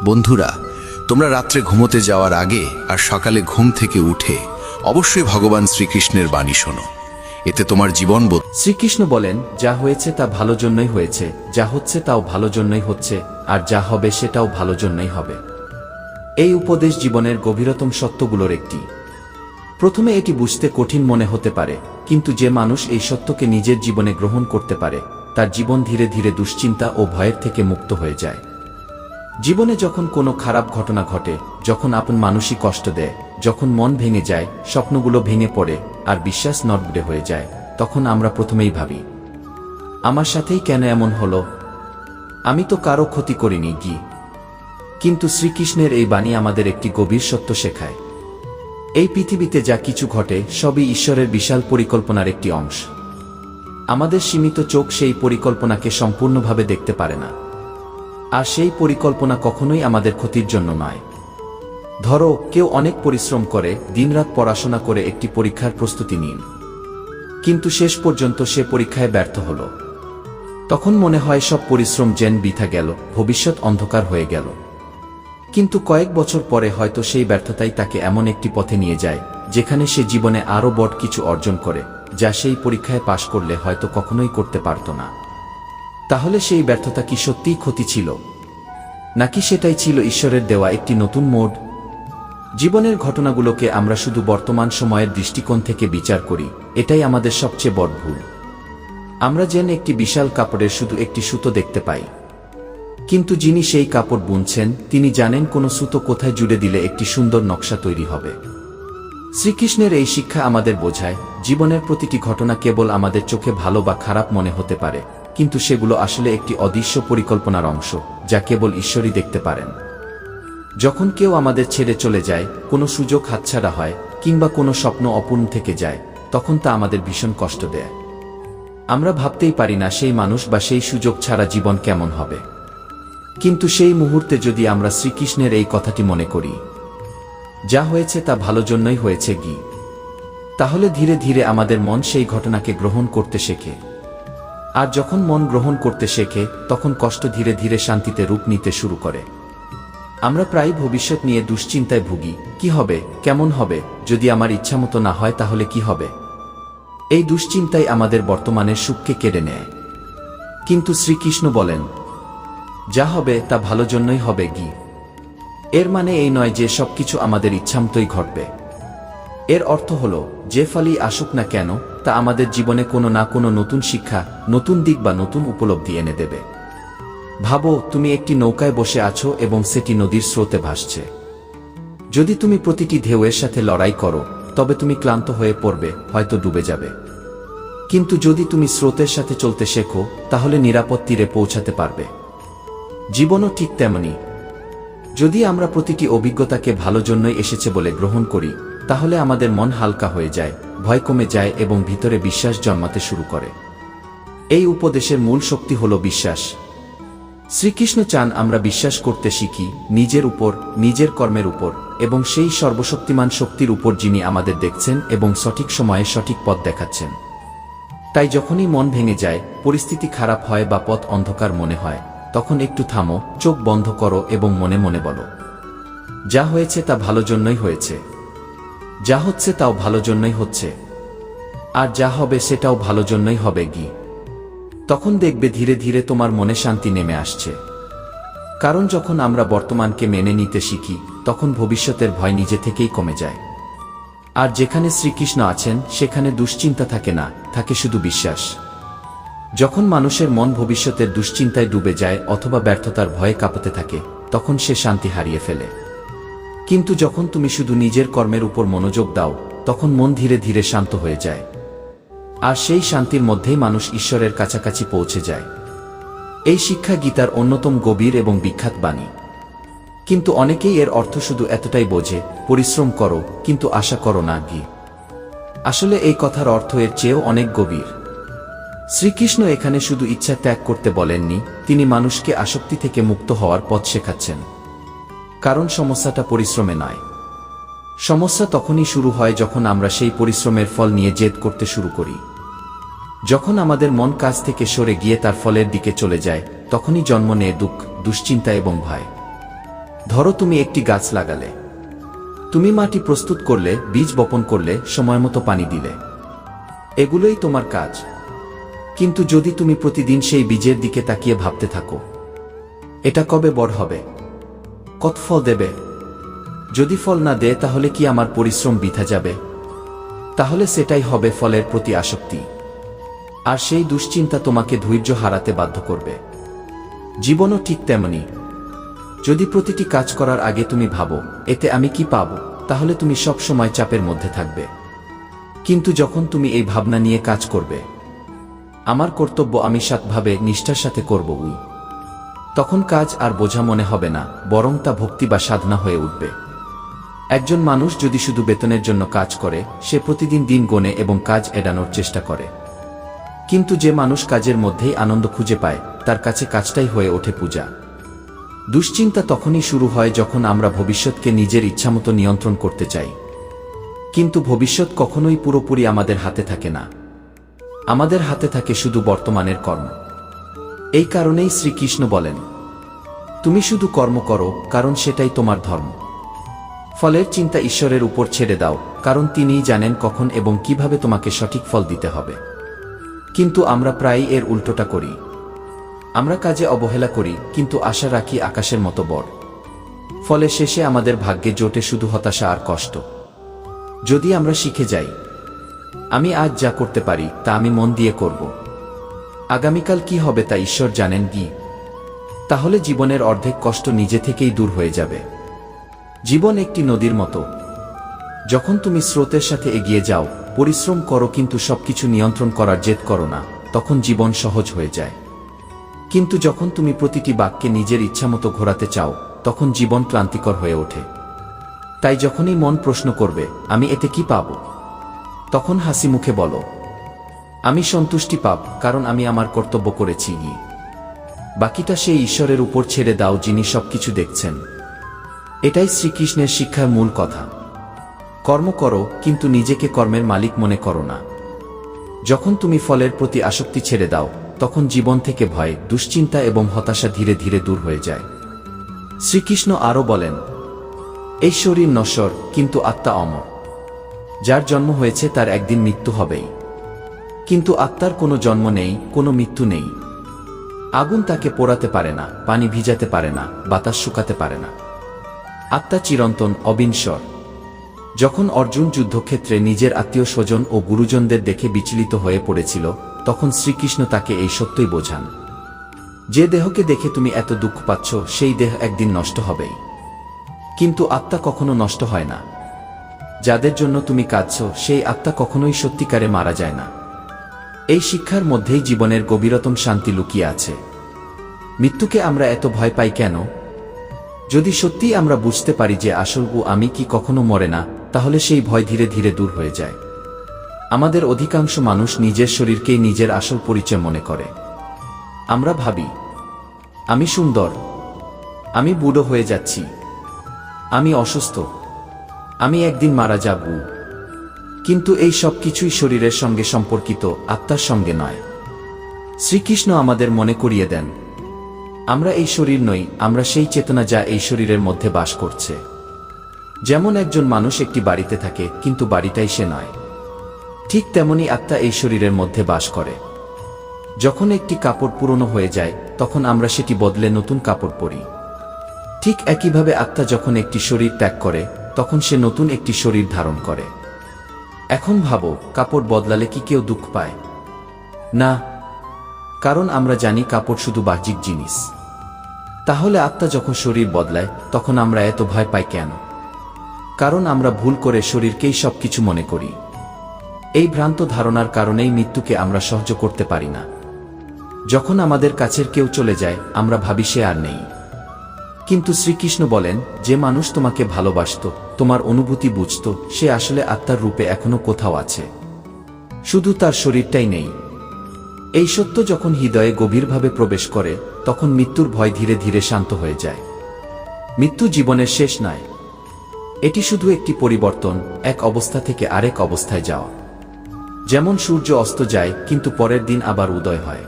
বন্ধুরা, তোমরা রাত্রে ঘুমোতে যাওয়ার আগে আর সকালে ঘুম থেকে উঠে অবশ্যই ভগবান শ্রীকৃষ্ণের বাণী শোনো। এতে তোমার জীবন শ্রীকৃষ্ণ বলেন, যা হয়েছে তা ভালো জন্যই হয়েছে, যা হচ্ছে তাও ভালো জন্যই হচ্ছে, আর যা হবে সেটাও ভালো জন্যই হবে। এই উপদেশ জীবনের গভীরতম সত্যগুলোর একটি। প্রথমে এটি বুঝতে কঠিন মনে হতে পারে, কিন্তু যে মানুষ এই সত্যকে নিজের জীবনে গ্রহণ করতে পারে, তার জীবন ধীরে ধীরে দুশ্চিন্তা ও ভয়ের থেকে মুক্ত হয়ে যায়। জীবনে যখন কোনো খারাপ ঘটনা ঘটে, যখন আপন মানুষই কষ্ট দেয়, যখন মন ভেঙে যায়, স্বপ্নগুলো ভেঙে পড়ে আর বিশ্বাস নড়বড়ে হয়ে যায়, তখন আমরা প্রথমেই ভাবি, আমার সাথেই কেন এমন হলো? আমি তো কারো ক্ষতি করিনি কি? কিন্তু শ্রীকৃষ্ণের এই বাণী আমাদের একটি গভীর সত্য শেখায়। এই পৃথিবীতে যা কিছু ঘটে সবই ঈশ্বরের বিশাল পরিকল্পনার একটি অংশ। আমাদের সীমিত চোখ সেই পরিকল্পনাকে সম্পূর্ণভাবে দেখতে পারে না, আর সেই পরিকল্পনা কখনোই আমাদের ক্ষতির জন্য নয়। ধরো, কেউ অনেক পরিশ্রম করে, দিনরাত পড়াশোনা করে একটি পরীক্ষার প্রস্তুতি নিন, কিন্তু শেষ পর্যন্ত সে পরীক্ষায় ব্যর্থ হল। তখন মনে হয় সব পরিশ্রম যেন বৃথা গেল, ভবিষ্যৎ অন্ধকার হয়ে গেল। কিন্তু কয়েক বছর পরে হয়তো সেই ব্যর্থতাই তাকে এমন একটি পথে নিয়ে যায় যেখানে সে জীবনে আরও বড় কিছু অর্জন করে, যা সেই পরীক্ষায় পাশ করলে হয়তো কখনোই করতে পারত না। তাহলে সেই ব্যর্থতা কি সত্যিই ক্ষতি ছিল, নাকি সেটাই ছিল ঈশ্বরের দেওয়া একটি নতুন মোড়? জীবনের ঘটনাগুলোকে আমরা শুধু বর্তমান সময়ের দৃষ্টিকোণ থেকে বিচার করি, এটাই আমাদের সবচেয়ে বড় ভুল। আমরা যেন একটি বিশাল কাপড়ের শুধু একটি সুতো দেখতে পাই, কিন্তু যিনি সেই কাপড় বুনছেন তিনি জানেন কোন সুতো কোথায় জুড়ে দিলে একটি সুন্দর নকশা তৈরি হবে। শ্রীকৃষ্ণের এই শিক্ষা আমাদের বোঝায়, জীবনের প্রতিটি ঘটনা কেবল আমাদের চোখে ভালো বা খারাপ মনে হতে পারে, কিন্তু সেগুলো আসলে একটি অদৃশ্য পরিকল্পনার অংশ, যা কেবল ঈশ্বরই দেখতে পারেন। যখন কেউ আমাদের ছেড়ে চলে যায়, কোনো সুযোগ হাতছাড়া হয়, কিংবা কোনো স্বপ্ন অপূর্ণ থেকে যায়, তখন তা আমাদের ভীষণ কষ্ট দেয়। আমরা ভাবতেই পারি না সেই মানুষ বা সেই সুযোগ ছাড়া জীবন কেমন হবে। কিন্তু সেই মুহূর্তে যদি আমরা শ্রীকৃষ্ণের এই কথাটি মনে করি, যা হয়েছে তা ভালো জন্যই হয়েছে কি, তাহলে ধীরে ধীরে আমাদের মন সেই ঘটনাকে গ্রহণ করতে শেখে। আর যখন মন গ্রহণ করতে শেখে, তখন কষ্ট ধীরে ধীরে শান্তিতে রূপ নিতে শুরু করে। আমরা প্রায় ভবিষ্যৎ নিয়ে দুশ্চিন্তায় ভুগি, কি হবে, কেমন হবে, যদি আমার ইচ্ছামতো না হয় তাহলে কি হবে? এই দুশ্চিন্তাই আমাদের বর্তমানের সুখকে কেড়ে নেয়। কিন্তু শ্রীকৃষ্ণ বলেন, যা হবে তা ভালো জন্যই হবে কি। এর মানে এই নয় যে সবকিছু আমাদের ইচ্ছামতোই ঘটবে। এর অর্থ হলো, যে ফলই আসুক না কেন, তা আমাদের জীবনে কোনো না কোনো নতুন শিক্ষা, নতুন দিক বা নতুন উপলব্ধি এনে দেবে। ভাবো, তুমি একটি নৌকায় বসে আছো এবং সেটি নদীর স্রোতে ভাসছে। যদি তুমি প্রতিটি ঢেউয়ের সাথে লড়াই করো, তবে তুমি ক্লান্ত হয়ে পড়বে, হয়তো ডুবে যাবে। কিন্তু যদি তুমি স্রোতের সাথে চলতে শেখো, তাহলে নিরাপদ তীরে পৌঁছাতে পারবে। জীবনও ঠিক তেমনি। যদি আমরা প্রতিটি অভিজ্ঞতাকে ভালো জন্যই এসেছে বলে গ্রহণ করি, তাহলে আমাদের মন হালকা হয়ে যায়, ভয় কমে যায় এবং ভিতরে বিশ্বাস জন্মাতে শুরু করে। এই উপদেশের মূল শক্তি হল বিশ্বাস। শ্রীকৃষ্ণ চান আমরা বিশ্বাস করতে শিখি, নিজের উপর, নিজের কর্মের উপর, এবং সেই সর্বশক্তিমান শক্তির উপর যিনি আমাদের দেখছেন এবং সঠিক সময়ে সঠিক পথ দেখাচ্ছেন। তাই যখনই মন ভেঙে যায়, পরিস্থিতি খারাপ হয় বা পথ অন্ধকার মনে হয়, তখন একটু থামো, চোখ বন্ধ করো এবং মনে মনে বলো, যা হয়েছে তা ভালো জন্যই হয়েছে, যা হচ্ছে তাও ভালো জন্যই হচ্ছে, আর যা হবে সেটাও ভালো জন্যই হবে কি। তখন দেখবে ধীরে ধীরে তোমার মনে শান্তি নেমে আসছে। কারণ যখন আমরা বর্তমানকে মেনে নিতে শিখি, তখন ভবিষ্যতের ভয় নিজে থেকেই কমে যায়। আর যেখানে শ্রীকৃষ্ণ আছেন, সেখানে দুশ্চিন্তা থাকে না, থাকে শুধু বিশ্বাস। যখন মানুষের মন ভবিষ্যতের দুশ্চিন্তায় ডুবে যায় অথবা ব্যর্থতার ভয়ে কাঁপতে থাকে, তখন সে শান্তি হারিয়ে ফেলে। কিন্তু যখন তুমি শুধু নিজের কর্মের উপর মনোযোগ দাও, তখন মন ধীরে ধীরে শান্ত হয়ে যায়। আর সেই শান্তির মধ্যেই মানুষ ঈশ্বরের কাছাকাছি পৌঁছে যায়। এই শিক্ষা গীতার অন্যতম গভীর এবং বিখ্যাত বাণী। কিন্তু অনেকেই এর অর্থ শুধু এতটাই বোঝে, পরিশ্রম করো কিন্তু আশা করো না কি। আসলে এই কথার অর্থ এর চেয়েও অনেক গভীর। শ্রীকৃষ্ণ এখানে শুধু ইচ্ছা ত্যাগ করতে বলেননি, তিনি মানুষকে আসক্তি থেকে মুক্ত হওয়ার পথ শেখাচ্ছেন। কারণ সমস্যাটা পরিশ্রমে নয়। সমস্যা তখনই শুরু হয় যখন আমরা সেই পরিশ্রমের ফল নিয়ে জেদ করতে শুরু করি। যখন আমাদের মন কাজ থেকে সরে গিয়ে তার ফলের দিকে চলে যায়, তখনই জন্ম নেয় দুঃখ, দুশ্চিন্তা এবং ভয়। ধরো তুমি একটি গাছ লাগালে, তুমি মাটি প্রস্তুত করলে, বীজ বপন করলে, সময়মতো পানি দিলে, এগুলোই তোমার কাজ। কিন্তু যদি তুমি প্রতিদিন সেই বীজের দিকে তাকিয়ে ভাবতে থাকো, এটা কবে বড় হবে, কত ফল দেবে, যদি ফল না দেয় তাহলে কি আমার পরিশ্রম বৃথা যাবে, তাহলে সেটাই হবে ফলের প্রতি আসক্তি। আর সেই দুশ্চিন্তা তোমাকে ধৈর্য হারাতে বাধ্য করবে। জীবনও ঠিক তেমনি। যদি প্রতিটি কাজ করার আগে তুমি ভাবো, এতে আমি কি পাবো, তাহলে তুমি সব সময় চাপের মধ্যে থাকবে। কিন্তু যখন তুমি এই ভাবনা নিয়ে কাজ করবে, আমার কর্তব্য আমি সৎভাবে নিষ্ঠার সাথে করব, তখন কাজ আর বোঝা মনে হবে না, বরং তা ভক্তি বা সাধনা হয়ে উঠবে। একজন মানুষ যদি শুধু বেতনের জন্য কাজ করে, সে প্রতিদিন দিন গোনে এবং কাজ এড়ানোর চেষ্টা করে। কিন্তু যে মানুষ কাজের মধ্যেই আনন্দ খুঁজে পায়, তার কাছে কাজটাই হয়ে ওঠে পূজা। দুশ্চিন্তা তখনই শুরু হয় যখন আমরা ভবিষ্যৎকে নিজের ইচ্ছামতো নিয়ন্ত্রণ করতে চাই। কিন্তু ভবিষ্যৎ কখনোই পুরোপুরি আমাদের হাতে থাকে না। আমাদের হাতে থাকে শুধু বর্তমানের কর্ম। এই কারণেই শ্রীকৃষ্ণ বলেন, তুমি শুধু কর্ম করো, কারণ সেটাই তোমার ধর্ম। ফলের চিন্তা ঈশ্বরের উপর ছেড়ে দাও, কারণ তিনিই জানেন কখন এবং কিভাবে তোমাকে সঠিক ফল দিতে হবে। কিন্তু আমরা প্রায়ই এর উল্টোটা করি। আমরা কাজে অবহেলা করি, কিন্তু আশা রাখি আকাশের মতো বড়। ফলে শেষে আমাদের ভাগ্যে জোটে শুধু হতাশা আর কষ্ট। যদি আমরা শিখে যাই, আমি আজ যা করতে পারি তা আমি মন দিয়ে করব, আগামীকাল কি হবে তা ঈশ্বর জানেন কি, তাহলে জীবনের অর্ধেক কষ্ট নিজে থেকেই দূর হয়ে যাবে। জীবন একটি নদীর মতো। যখন তুমি স্রোতের সাথে এগিয়ে যাও, পরিশ্রম করো কিন্তু সবকিছু নিয়ন্ত্রণ করার জেদ করো না, তখন জীবন সহজ হয়ে যায়। কিন্তু যখন তুমি প্রতিটি বাক্যে নিজের ইচ্ছামতো ঘোরাতে চাও, তখন জীবন ক্লান্তিকর হয়ে ওঠে। তাই যখনই মন প্রশ্ন করবে, আমি এতে কি পাব, তখন হাসি মুখে বলো, আমি সন্তুষ্টি পাব, কারণ আমি আমার কর্তব্য করেছি। বাকিটা সেই ঈশ্বরের উপর ছেড়ে দাও, যিনি সবকিছু দেখছেন। এটাই শ্রীকৃষ্ণের শিক্ষার মূল কথা। কর্ম করো, কিন্তু নিজেকে কর্মের মালিক মনে করো না। যখন তুমি ফলের প্রতি আসক্তি ছেড়ে দাও, তখন জীবন থেকে ভয়, দুশ্চিন্তা এবং হতাশা ধীরে ধীরে দূর হয়ে যায়। শ্রীকৃষ্ণ আরও বলেন, এই শরীর নশ্বর, কিন্তু আত্মা অমর। যার জন্ম হয়েছে তার একদিন মৃত্যু হবেই। কিন্তু আত্মার কোনো জন্ম নেই, কোনো মৃত্যু নেই। আগুন তাকে পোড়াতে পারে না, পানি ভিজাতে পারে না, বাতাস শুকাতে পারে না। আত্মা চিরন্তন, অবিনশ্বর। যখন অর্জুন যুদ্ধক্ষেত্রে নিজের আত্মীয় স্বজন ও গুরুজনদের দেখে বিচলিত হয়ে পড়েছিল, তখন শ্রীকৃষ্ণ তাকে এই সত্যই বোঝান, যে দেহকে দেখে তুমি এত দুঃখ পাচ্ছ, সেই দেহ একদিন নষ্ট হবেই। কিন্তু আত্মা কখনো নষ্ট হয় না। যাদের জন্য তুমি কাঁদছ, সেই আত্মা কখনোই সত্যিকারে মারা যায় না। এই শিক্ষার মধ্যেই জীবনের গভীরতম শান্তি লুকিয়ে আছে। মৃত্যুকে আমরা এত ভয় পাই কেন? যদি সত্যিই আমরা বুঝতে পারি যে আসল আমি কি কখনো মরে না, তাহলে সেই ভয় ধীরে ধীরে দূর হয়ে যায়। আমাদের অধিকাংশ মানুষ নিজের শরীরকেই নিজের আসল পরিচয় মনে করে। আমরা ভাবি, আমি সুন্দর, আমি বুড়ো হয়ে যাচ্ছি, আমি অসুস্থ, আমি একদিন মারা যাব। কিন্তু এই সব কিছুই শরীরের সঙ্গে সম্পর্কিত, আত্মার সঙ্গে নয়। শ্রীকৃষ্ণ আমাদের মনে করিয়ে দেন, আমরা এই শরীর নই, আমরা সেই চেতনা যা এই শরীরের মধ্যে বাস করছে। যেমন একজন মানুষ একটি বাড়িতে থাকে, কিন্তু বাড়িটাই সে নয়, ঠিক তেমনি আত্মা এই শরীরের মধ্যে বাস করে। যখন একটি কাপড় পুরনো হয়ে যায়, তখন আমরা সেটি বদলে নতুন কাপড় পরি। ঠিক একইভাবে আত্মা যখন একটি শরীর ত্যাগ করে, তখন সে নতুন একটি শরীর ধারণ করে। এখন ভাবো, কাপড় বদলালে কি কেউ দুঃখ পায়? না, কারণ আমরা জানি কাপড় শুধু বাহ্যিক জিনিস। তাহলে আত্মা যখন শরীর বদলায়, তখন আমরা এত ভয় পাই কেন? কারণ আমরা ভুল করে শরীরকেই সবকিছু মনে করি। এই ভ্রান্ত ধারণার কারণেই মৃত্যুকে আমরা সহ্য করতে পারি না। যখন আমাদের কাছের কেউ চলে যায়, আমরা ভাবি সে আর নেই। কিন্তু শ্রীকৃষ্ণ বলেন, যে মানুষ তোমাকে ভালোবাসত, তোমার অনুভূতি বুঝত, সে আসলে আত্মার রূপে এখনো কোথাও আছে, শুধু তার শরীরটাই নেই। এই সত্য যখন হৃদয়ে গভীরভাবে প্রবেশ করে, তখন মৃত্যুর ভয় ধীরে ধীরে শান্ত হয়ে যায়। মৃত্যু জীবনের শেষ নয়, এটি শুধু একটি পরিবর্তন, এক অবস্থা থেকে আরেক অবস্থায় যাওয়া। যেমন সূর্য অস্ত যায়, কিন্তু পরের দিন আবার উদয় হয়,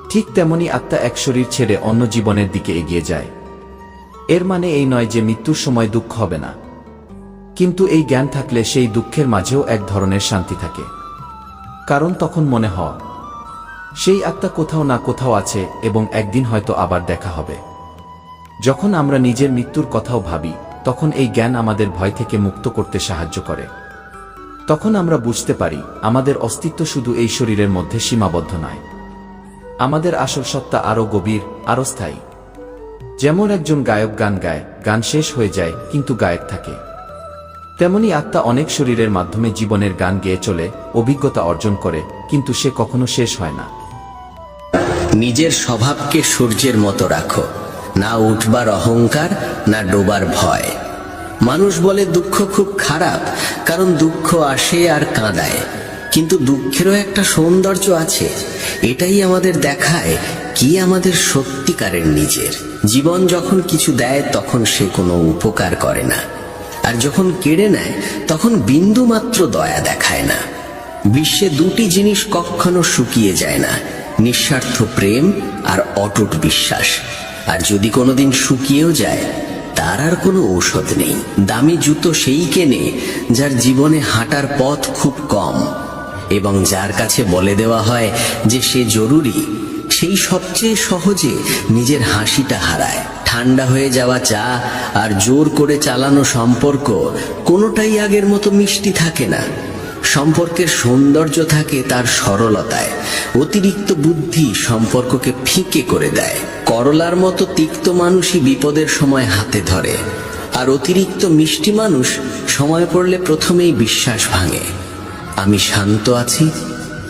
ঠিক তেমনি আত্মা এক শরীর ছেড়ে অন্য জীবনের দিকে এগিয়ে যায়। এর মানে এই নয় যে মৃত্যুর সময় দুঃখ হবে না, কিন্তু এই জ্ঞান থাকলে সেই দুঃখের মাঝেও এক ধরনের শান্তি থাকে। কারণ তখন মনে হয় সেই আত্মা কোথাও না কোথাও আছে এবং একদিন হয়তো আবার দেখা হবে। যখন আমরা নিজের মৃত্যুর কথাও ভাবি, তখন এই জ্ঞান আমাদের ভয় থেকে মুক্ত করতে সাহায্য করে। তখন আমরা বুঝতে পারি আমাদের অস্তিত্ব শুধু এই শরীরের মধ্যে সীমাবদ্ধ নয়, আমাদের আসল সত্তা আরও গভীর, আরও স্থায়ী। যেমন একজন গায়ক গান গায়, গান শেষ হয়ে যায় কিন্তু গায়ক থাকে, তেমনি আত্মা অনেক শরীরের মাধ্যমে জীবনের গান গেয়ে চলে, অভিজ্ঞতা অর্জন করে, কিন্তু সে কখনো শেষ হয় না। নিজের স্বভাবকে সূর্যের মতো রাখো, না উঠবার অহংকার, না ডোবার ভয়। মানুষ বলে দুঃখ খুব খারাপ, কারণ দুঃখ আসে আর কাঁদায়, কিন্তু দুঃখেরও একটা সৌন্দর্য আছে। এটাই আমাদের দেখায় কি আমাদের সত্যিকারের নিজের। জীবন যখন কিছু দেয় তখন সে কোনো উপকার করে না, আর যখন কেড়ে নেয় তখন বিন্দু মাত্র দয়া দেখায় না। বিশ্বে দুটি জিনিস কখনো শুকিয়ে যায় না, নিঃস্বার্থ প্রেম আর অটুট বিশ্বাস। আর যদি কোনোদিন শুকিয়েও যায়, তার আর কোনো ঔষধ নেই। দামি জুতো সেই কেনে যার জীবনে হাঁটার পথ খুব কম, এবং যার কাছে বলে দেওয়া হয় যে সে জরুরি, সেই সবচেয়ে সহজে নিজের হাসিটা হারায়। ঠান্ডা হয়ে যাওয়া চা আর জোর করে চালানো সম্পর্ক কোনোটাই আগের মতো মিষ্টি থাকে না। সম্পর্কের সৌন্দর্য থাকে তার সরলতায়। অতিরিক্ত বুদ্ধি সম্পর্ককে ফিকে করে দেয়। করলার মতো তিক্ত মানুষই বিপদের সময় হাতে ধরে, আর অতিরিক্ত মিষ্টি মানুষ সময় পড়লে প্রথমেই বিশ্বাস ভাঙে। আমি শান্ত আছি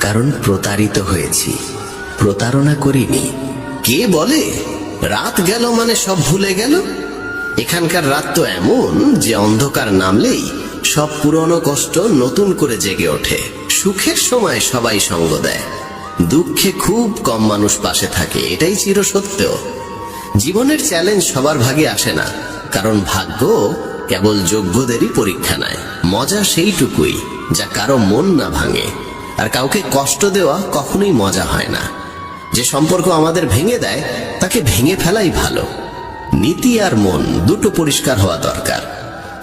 কারণ প্রতারিত হয়েছি, প্রতারণা করিনি। কে বলে রাত গেল মানে সব ভুলে গেল? এখানকার রাত তো এমন যে অন্ধকার নামলেই সব পুরনো কষ্ট নতুন করে জেগে ওঠে। সুখের সময় সবাই সঙ্গ দেয়, দুঃখে খুব কম মানুষ পাশে থাকে, এটাই চিরসত্য। জীবনের চ্যালেঞ্জ সবার ভাগে আসে না, কারণ ভাগ্য কেবল যোগ্যদেরই পরীক্ষা নেয়। মজা সেইটুকুই যা কারো মন না ভাঙে, আর কাউকে কষ্ট দেওয়া কখনোই মজা হয় না। যে সম্পর্ক আমাদের ভেঙে দেয় তাকে ভেঙে ফেলাই ভালো। নীতি আর মন দুটো পরিষ্কার হওয়া দরকার,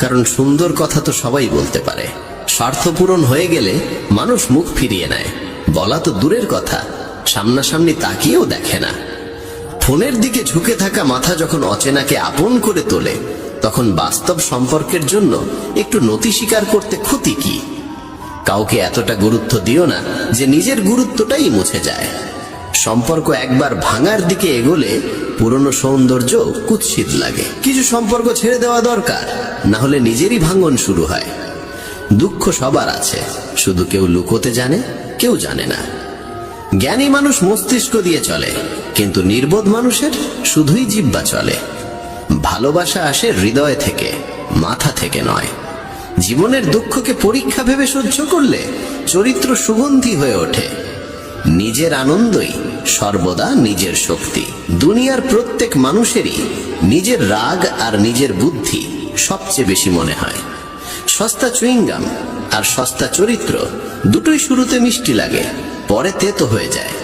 কারণ সুন্দর কথা তো সবাই বলতে পারে। স্বার্থ পূরণ হয়ে গেলে মানুষ মুখ ফিরিয়ে নেয়, বলা তো দূরের কথা, সামনাসামনি তাকিয়েও দেখে না। ফোনের দিকে ঝুঁকে থাকা মাথা যখন অচেনাকে আপন করে তোলে, তখন বাস্তব সম্পর্কের জন্য একটু নতি স্বীকার করতে ক্ষতি কি? কাউকে এতটা গুরুত্ব দিও না যে নিজের গুরুত্বটাই মুছে যায়। সম্পর্ক একবার ভাঙার দিকে এগোলে পুরনো সৌন্দর্য কুৎসিত লাগে। কিছু সম্পর্ক ছেড়ে দেওয়া দরকার, না হলে নিজেরই ভাঙন শুরু হয়। দুঃখ সবার আছে, শুধু কেউ লুকোতে জানে, কেউ জানে না। জ্ঞানী মানুষ মস্তিষ্ক দিয়ে চলে, কিন্তু নির্বোধ মানুষের শুধুই জিহ্বা চলে। ভালোবাসা আসে হৃদয় থেকে, মাথা থেকে নয়। জীবনের দুঃখকে পরীক্ষা ভেবে সহ্য করলে চরিত্র সুগন্ধি হয়ে ওঠে। নিজের আনন্দই সর্বদা নিজের শক্তি। দুনিয়ার প্রত্যেক মানুষেরই নিজের রাগ আর নিজের বুদ্ধি সবচেয়ে বেশি মনে হয়। সস্তা চুইংগাম আর সস্তা চরিত্র দুটোই শুরুতে মিষ্টি লাগে, পরে তেতো হয়ে যায়।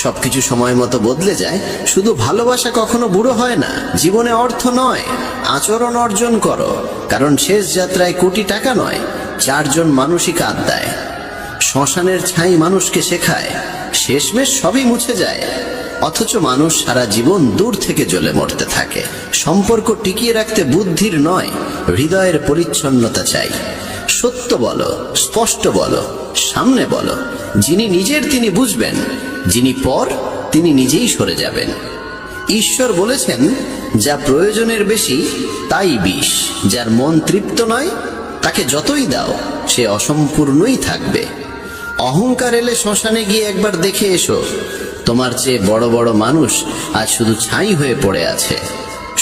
সবকিছু সময় মতো বদলে যায়, শুধু ভালোবাসা কখনো বুড়ো হয় না। জীবনে অর্থ নয়, আচরণ অর্জন করো, কারণ শেষ যাত্রায় কোটি টাকা নয়, 4 জন মানুষই কাঁদ দেয়। শ্মশানের ছাই মানুষকে শেখায় শেষমেশ সবই মুছে যায়, অথচ মানুষ সারা জীবন দূর থেকে জ্বলে মরতে থাকে। সম্পর্ক টিকিয়ে রাখতে বুদ্ধির নয়, হৃদয়ের পরিচ্ছন্নতা চাই। সত্য বলো, স্পষ্ট বলো, সামনে বলো। যিনি নিজের তিনি বুঝবেন, যিনি পর তিনি নিজেই সরে যাবেন। ঈশ্বর বলেছেন, যা প্রয়োজনের বেশি তাই বিষ। যার মন তৃপ্ত নয় তাকে যতই দাও সে অসম্পূর্ণই থাকবে। অহংকার এলে শ্মশানে গিয়ে একবার দেখে এসো, তোমার চেয়ে বড় বড় মানুষ আজ শুধু ছাই হয়ে পড়ে আছে।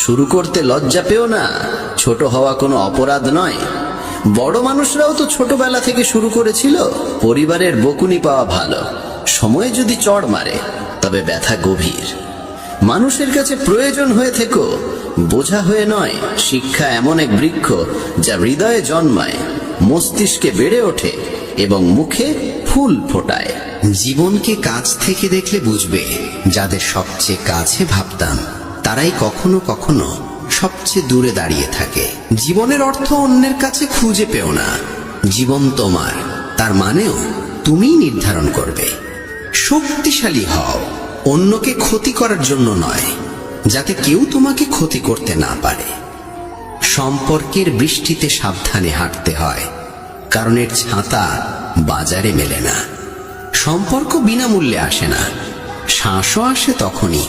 শুরু করতে লজ্জা পেও না, ছোট হওয়া কোনো অপরাধ নয়। বড় মানুষরাও তো ছোটবেলা থেকে শুরু করেছিল। পরিবারের বকুনি পাওয়া ভালো, সময় যদি চড় মারে তবে ব্যথা গভীর। মানুষের কাছে প্রয়োজন হয়ে থেকো, বোঝা হয়ে নয়। শিক্ষা এমন এক বৃক্ষ যা হৃদয়ে জন্মায়, মস্তিষ্কে বেড়ে ওঠে এবং মুখে ফুল ফোটায়। জীবনকে কাছ থেকে দেখলে বুঝবে, যাদের সবচেয়ে কাছে ভাবতাম তারাই কখনো কখনো সবচেয়ে দূরে দাঁড়িয়ে থাকে। জীবনের অর্থ অন্যের কাছে খুঁজে পেও না, জীবন তোমার, তার মানেও তুমিই নির্ধারণ করবে। শক্তিশালী হও, অন্যকে ক্ষতি করার জন্য নয়, যাতে কেউ তোমাকে ক্ষতি করতে না পারে। সম্পর্কের বৃষ্টিতে সাবধানে হাঁটতে হয়, কারণ এর ছাতা বাজারে মেলে না। সম্পর্ক বিনামূল্যে আসে না, শ্বাসও আসে তখনই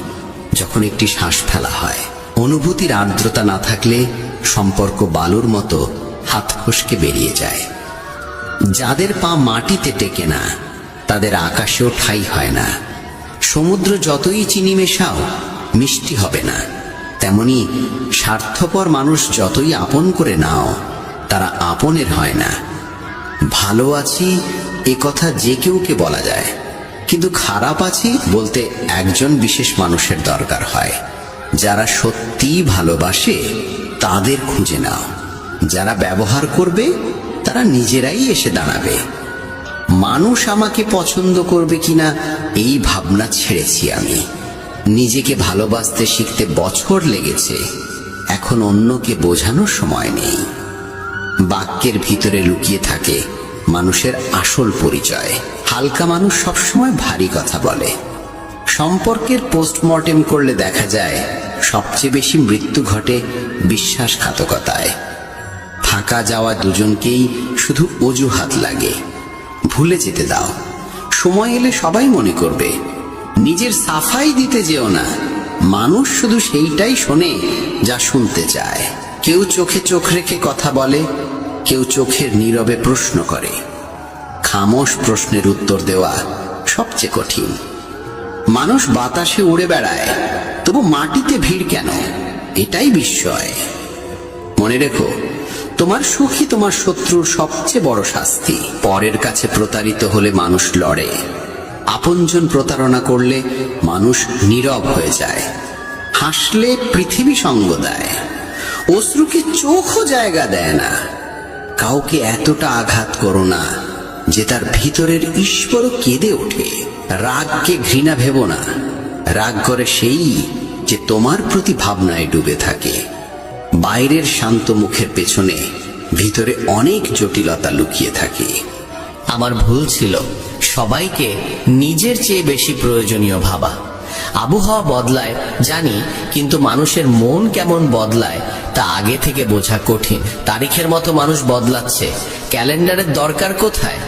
যখন একটি শ্বাস ফেলা হয়। অনুভূতির আর্দ্রতা না থাকলে সম্পর্ক বালুর মতো হাত ফসকে বেরিয়ে যায়। যাদের পা মাটিতে টেকে না, তাদের আকাশেও ঠাঁই হয় না। সমুদ্র যতই চিনি মেশাও মিষ্টি হবে না, তেমনি স্বার্থপর মানুষ যতই আপন করে নাও, তারা আপনের হয় না। ভালো আছি এ কথা যে কেউকে বলা যায়, কিন্তু খারাপ আছি বলতে একজন বিশেষ মানুষের দরকার হয়। যারা সত্যিই ভালোবাসে তাদের খুঁজে নাও, যারা ব্যবহার করবে তারা নিজেরাই এসে দাঁড়াবে। মানুষ আমাকে পছন্দ করবে কিনা এই ভাবনা ছেড়েছি আমি। নিজেকে ভালোবাসতে শিখতে বছর লেগেছে, এখন অন্যকে বোঝানোর সময় নেই। বাক্যের ভিতরে লুকিয়ে থাকে মানুষের আসল পরিচয়। হালকা মানুষ সবসময় ভারী কথা বলে। সম্পর্কের পোস্টমর্টেম করলে দেখা যায় সবচেয়ে বেশি মৃত্যু ঘটে বিশ্বাসঘাতকতায়। থাকা যাওয়া দুজনকেই শুধু অজুহাত লাগে। ভুলে যেতে দাও, সময় এলে সবাই মনে করবে। নিজের সাফাই দিতে যেও না, মানুষ শুধু সেইটাই শোনে যা শুনতে চায়। কেউ চোখে চোখ রেখে কথা বলে, কেউ চোখের নীরবে প্রশ্ন করে। খামোশ প্রশ্নের উত্তর দেওয়া সবচেয়ে কঠিন। মানুষ বাতাসে উড়ে বেড়ায়, তবু মাটিতে ভিড় কেন? এটাই বিস্ময়। মনে রেখো, তোমার সুখই তোমার শত্রুর সবচেয়ে বড় শাস্তি। পরের কাছে প্রতারিত হলে মানুষ লড়ে, আপনজন প্রতারণা করলে মানুষ নীরব হয়ে যায়। হাসলে পৃথিবী সঙ্গ দেয়, অশ্রুকে চোখও জায়গা দেয় না। কাউকে এতটা আঘাত করো না যে তার ভিতরের ঈশ্বরও কেঁদে ওঠে। রাগকে ঘৃণা ভেবো না, রাগ করে সেই যে তোমার প্রতি ভাবনায় ডুবে থাকে। বাইরের শান্ত মুখের পেছনে ভিতরে অনেক জটিলতা লুকিয়ে থাকে। আমার ভুল ছিল সবাইকে নিজের চেয়ে বেশি প্রয়োজনীয় ভাবা। আবহাওয়া বদলায় জানি, কিন্তু মানুষের মন কেমন বদলায় তা আগে থেকে বোঝা কঠিন। তারিখের মতো মানুষ বদলাচ্ছে, ক্যালেন্ডারের দরকার কোথায়?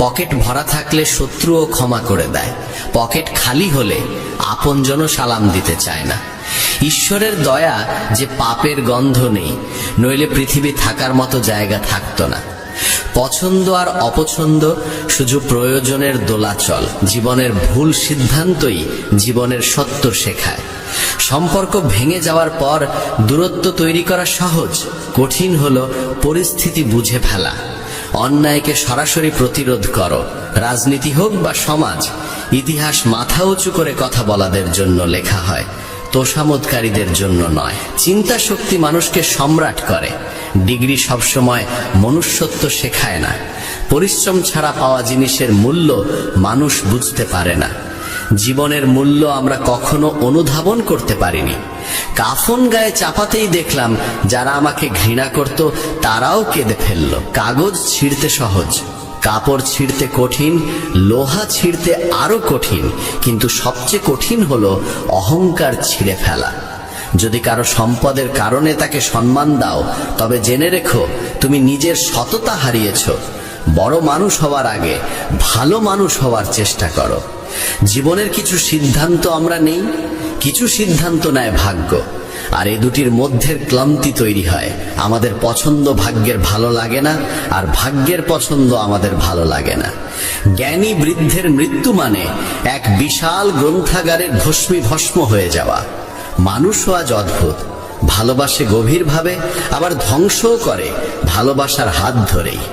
পকেট ভরা থাকলে শত্রুও ক্ষমা করে দেয়, পকেট খালি হলে আপনজনও সালাম দিতে চায় না। ঈশ্বরের দয়া যে পাপের গন্ধ নেই, নইলে পৃথিবী থাকার মতো জায়গা থাকতো না। পছন্দ আর অপছন্দ শুধু প্রয়োজনের দোলাচল। জীবনের ভুল সিদ্ধান্তই জীবনের সত্য শেখায়। সম্পর্ক ভেঙে যাওয়ার পর দূরত্ব তৈরি করা সহজ, কঠিন হলো পরিস্থিতি বুঝে ফেলা। অন্যায়কে সরাসরি প্রতিরোধ করো। রাজনীতি হোক বা সমাজ, ইতিহাস মাথা উঁচু করে কথা বলাদের জন্য লেখা হয়, তোষামোদকারীদের জন্য নয়। চিন্তা শক্তি মানুষকে সম্রাট করে, ডিগ্রি সবসময় মনুষ্যত্ব শেখায় না। পরিশ্রম ছাড়া পাওয়া জিনিসের মূল্য মানুষ বুঝতে পারে না। জীবনের মূল্য আমরা কখনো অনুধাবন করতে পারিনি। কাফন গায়ে চাপাতেই দেখলাম যারা আমাকে ঘৃণা করত তারাও কেঁদে ফেলল। কাগজ ছিঁড়তে সহজ, কাপড় ছিঁড়তে কঠিন, লোহা ছিঁড়তে আরো কঠিন, কিন্তু সবচেয়ে কঠিন হলো অহংকার ছিঁড়ে ফেলা। যদি কারো সম্পদের কারণে তাকে সম্মান দাও, তবে জেনে রেখো তুমি নিজের সততা হারিয়েছ। বড় মানুষ হওয়ার আগে ভালো মানুষ হওয়ার চেষ্টা করো। জীবনের কিছু সিদ্ধান্ত আমরা নেই, কিছু সিদ্ধান্ত নেয় ভাগ্য, আর এই দুটির মধ্যের ক্লান্তি তৈরি হয়। আমাদের পছন্দ ভাগ্যের ভালো লাগে না, আর ভাগ্যের পছন্দ আমাদের ভালো লাগে না। জ্ঞানী বৃদ্ধের মৃত্যু মানে এক বিশাল গ্রন্থাগারের ভস্মীভস্ম হয়ে যাওয়া। মানুষও আজ অদ্ভুত, ভালোবাসে গভীরভাবে, আবার ধ্বংসও করে ভালোবাসার হাত ধরেই।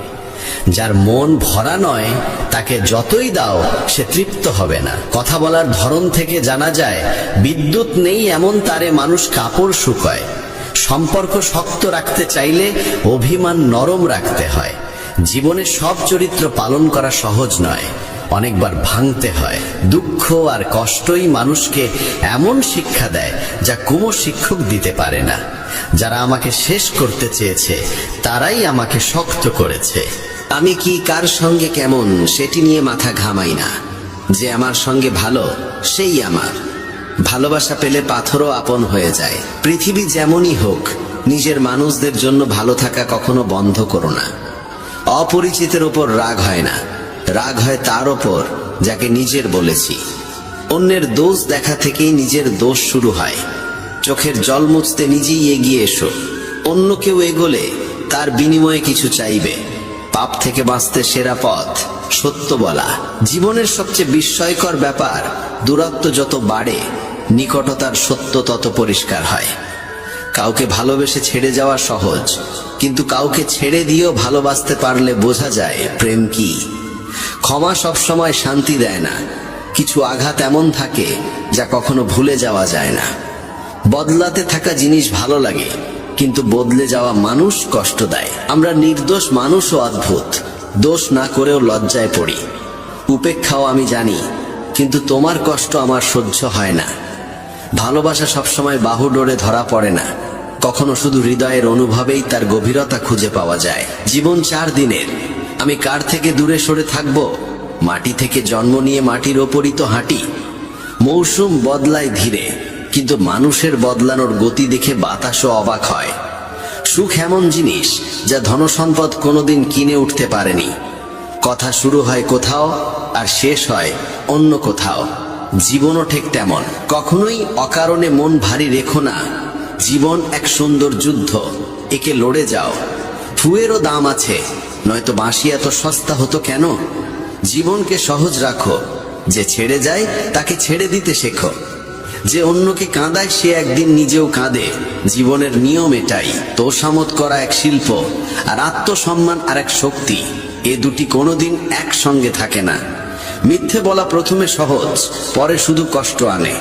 যার মন ভরা নয় তাকে যতই দাও সে তৃপ্ত হবে না। কথা বলার ধরন থেকে জানা যায় বিদ্যুৎ নেই এমন তারে মানুষ কাপড় শুকায়। সম্পর্ক শক্ত রাখতে চাইলে অভিমান নরম রাখতে হয়। জীবনে সব চরিত্র পালন করা সহজ নয়, অনেকবার ভাঙতে হয়। দুঃখ আর কষ্টই মানুষকে এমন শিক্ষা দেয় যা কোনো শিক্ষক দিতে পারে না। যারা আমাকে শেষ করতে চেয়েছে তারাই আমাকে শক্ত করেছে। আমি কি কার সঙ্গে কেমন সেটি নিয়ে মাথা ঘামাই না। যে আমার সঙ্গে ভালো সেই আমার। ভালোবাসা পেলে পাথরও আপন হয়ে যায়। পৃথিবী যেমনই হোক, নিজের মানুষদের জন্য ভালো থাকা কখনো বন্ধ করো না। অপরিচিতের ওপর রাগ হয় না, রাগ হয় তার ওপর যাকে নিজের বলেছি। অন্যের দোষ দেখা থেকেই নিজের দোষ শুরু হয়। চোখের জল মুছতে নিজেই এগিয়ে এসো। অন্য কেউ এগোলে তার বিনিময়ে কিছু চাইবে। পাপ থেকে বাঁচতে সেরা পথ সত্য বলা। জীবনের সবচেয়ে বিস্ময়কর ব্যাপার, দূরত্ব যত বাড়ে নিকটতার সত্য তত পরিষ্কার হয়। কাউকে ভালোবেসে ছেড়ে যাওয়া সহজ, কিন্তু কাউকে ছেড়ে দিয়েও ভালোবাসতে পারলে বোঝা যায় প্রেম কি। ক্ষমা সবসময় শান্তি দেয় না। কিছু আঘাত এমন থাকে যা কখনো ভুলে যাওয়া যায় না। বদলাতে থাকা জিনিস ভালো লাগে, কিন্তু বদলে যাওয়া মানুষ কষ্ট দেয়। আমরা নির্দোষ মানুষও অদ্ভুত, দোষ না করেও লজ্জায় পড়ি। উপেক্ষাও আমি জানি, কিন্তু তোমার কষ্ট আমার সহ্য হয় না। ভালোবাসা সবসময় বাহুডোরে ধরা পড়ে না, কখনো শুধু হৃদয়ের অনুভবেই তার গভীরতা খুঁজে পাওয়া যায়। জীবন 4 দিনের। আমি কার থেকে দূরে সরে থাকব? মাটি থেকে জন্ম নিয়ে মাটির ওপরই তো হাঁটি। মৌসুম বদলায় ধীরে, কিন্তু মানুষের বদলানোর গতি দেখে বাতাসও অবাক হয়। সুখ এমন জিনিস যা ধনসম্পদ কোনোদিন কিনে উঠতে পারেনি। কথা শুরু হয় কোথাও আর শেষ হয় অন্য কোথাও। জীবনও ঠিক তেমন। কখনোই অকারণে মন ভারী রেখো না। জীবন এক সুন্দর যুদ্ধ, একে লড়ে যাও। ফুয়েরও দাম আছে, নয়তো বাঁশি এত সস্তা হতো কেন? জীবনকে সহজ রাখো। যে ছেড়ে যায় তাকে ছেড়ে দিতে শেখো। যে অন্যকে কাঁদায় সে একদিন নিজেও কাঁদে। জীবনের নিয়ম এটাই। তোষামত করা এক শিল্প, আর আত্মসম্মান আর এক শক্তি। এ দুটি কোনোদিন একসঙ্গে থাকে না। মিথ্যে বলা প্রথমে সহজ, পরে শুধু কষ্ট আনে।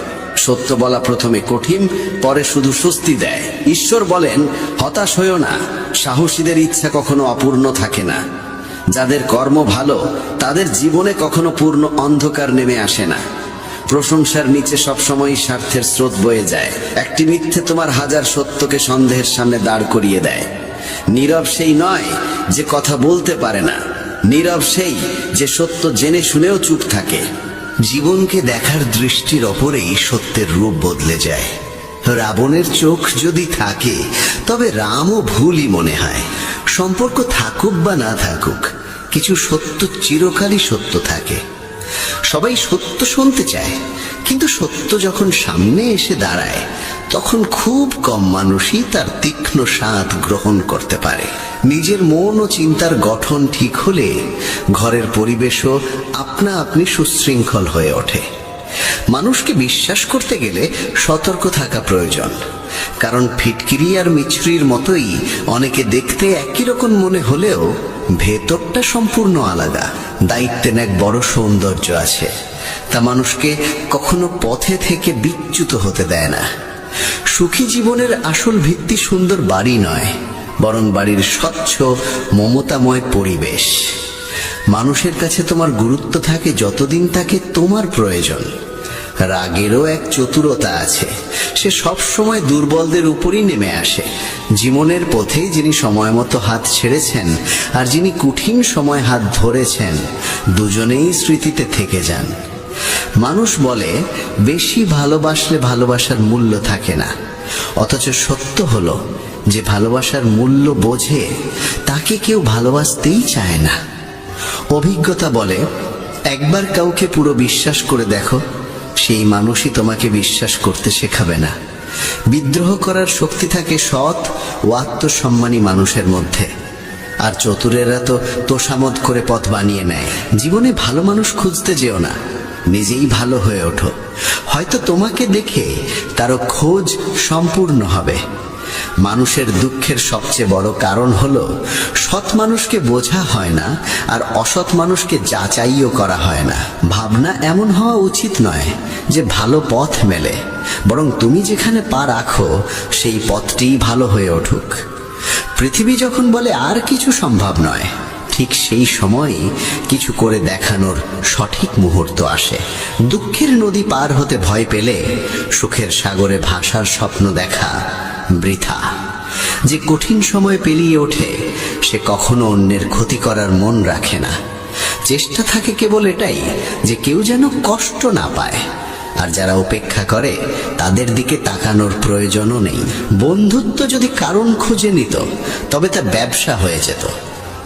সত্য বলা প্রথমে কঠিন, পরে শুধু স্বস্তি দেয়। ঈশ্বর বলেন, হতাশ হইও না, সাহসীদের ইচ্ছা কখনো অপূর্ণ থাকে না। যাদের কর্ম ভালো তাদের জীবনে কখনো পূর্ণ অন্ধকার নেমে আসে না। প্রশংসার নিচে সবসময় স্বার্থের স্রোত বয়ে যায়। একটি মিথ্যে তোমার হাজার সত্যকে সন্দেহের সামনে দাঁড় করিয়ে দেয়। নীরব সেই নয় যে কথা বলতে পারে না, নীরব সেই যে সত্য জেনে শুনেও চুপ থাকে। জীবনকে দেখার দৃষ্টির ওপরেই সত্যের রূপ বদলে যায়। রাবণের চোখ যদি থাকে তবে রামও ভুলই মনে হয়। সম্পর্ক থাকুক বা না থাকুক, কিছু সত্য চিরকালই সত্য থাকে। সবাই সত্য শুনতে চায়, কিন্তু সত্য যখন সামনে এসে দাঁড়ায় তখন খুব কম মানুষই তার তীক্ষ্ণ স্বাদ গ্রহণ করতে পারে। নিজের মন ও চিন্তার গঠন ঠিক হলে ঘরের পরিবেশও আপনা আপনি সুশৃঙ্খল হয়ে ওঠে। মানুষকে বিশ্বাস করতে গেলে সতর্ক থাকা প্রয়োজন, কারণ ফিটকিরি আর মিছরির মতোই অনেকে দেখতে একই রকম মনে হলেও ভেতরটা সম্পূর্ণ আলাদা। দায়িত্বের এক বড় সৌন্দর্য আছে, তা মানুষকে কখনো পথে থেকে বিচ্যুত হতে দেয় না। সুখী জীবনের আসল ভিত্তি সুন্দর বাড়ি নয়, বরং বাড়ির স্বচ্ছ মমতাময় পরিবেশ। মানুষের কাছে তোমার গুরুত্ব থাকে যতদিন তাকে তোমার প্রয়োজন। রাগেরও এক চতুরতা আছে, সে সব সময় দুর্বলদের উপরই নেমে আসে। জীবনের পথে যিনি সময় মতো হাত ছেড়েছেন আর যিনি কঠিন সময় হাত ধরেছেন, দুজনেই স্মৃতিতে থেকে যান। মানুষ বলে বেশি ভালোবাসলে ভালোবাসার মূল্য থাকে না, অথচ সত্য হলো যে ভালোবাসার মূল্য বোঝে তাকে কেউ ভালোবাসতেই চায় না। অভিজ্ঞতা বলে, একবার কাউকে পুরো বিশ্বাস করে দেখো, সেই মানুষই তোমাকে বিশ্বাস করতে শেখাবে না। বিদ্রোহ করার শক্তি থাকে সৎ ও আত্মসম্মানী মানুষের মধ্যে, আর চতুরেরা তো তোষামত করে পথ বানিয়ে নেয়। জীবনে ভালো মানুষ খুঁজতে যেও না, নিজেই ভালো হয়ে ওঠো। হয়তো তোমাকে দেখে তারও খোঁজ সম্পূর্ণ হবে। মানুষের দুঃখের সবচেয়ে বড় কারণ হলো সৎ মানুষকে বোঝা হয় না, আর অসৎ মানুষকে যাচাইও করা হয় না। ভাবনা এমন হওয়া উচিত নয় যে ভালো পথ মেলে, বরং তুমি যেখানে পা রাখো সেই পথটিই ভালো হয়ে উঠুক। পৃথিবী যখন বলে আর কিছু সম্ভব নয়, ঠিক সেই সময়ই কিছু করে দেখানোর সঠিক মুহূর্ত আসে। দুঃখের নদী পার হতে ভয় পেলে সুখের সাগরে ভাসার স্বপ্ন দেখা বৃথা। যে কঠিন সময় পেরিয়ে ওঠে সে কখনো অন্যের ক্ষতি করার মন রাখে না। চেষ্টা থাকে কেবল এটাই যে কেউ যেন কষ্ট না পায়। আর যারা উপেক্ষা করে তাদের দিকে তাকানোর প্রয়োজনও নেই। বন্ধুত্ব যদি কারণ খুঁজে নিত তবে তা ব্যবসা হয়ে যেত।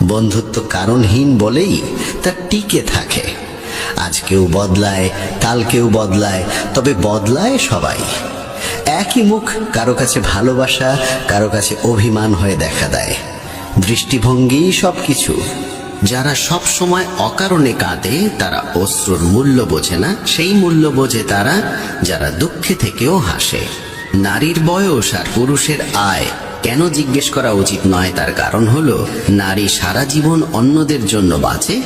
বন্ধুত্ব কারণহীন বলেই তা টিকে থাকে। আজ কেউ বদলায়, কাল কেউ বদলায়, তবে বদলায় সবাই। একই মুখ কারো কাছে ভালোবাসা, কারো কাছে অভিমান হয়ে দেখা দেয়। দৃষ্টিভঙ্গি সবকিছু। যারা সব সময় অকারণে কাঁদে তারা অশ্রুর মূল্য বোঝে না। সেই মূল্য বোঝে তারা যারা দুঃখে থেকেও হাসে। নারীর বয়স আর পুরুষের আয় কেন জিজ্ঞেস করা উচিত নয়, তার কারণ হলো নারী সারা জীবন অন্যদের জন্য বাঁচে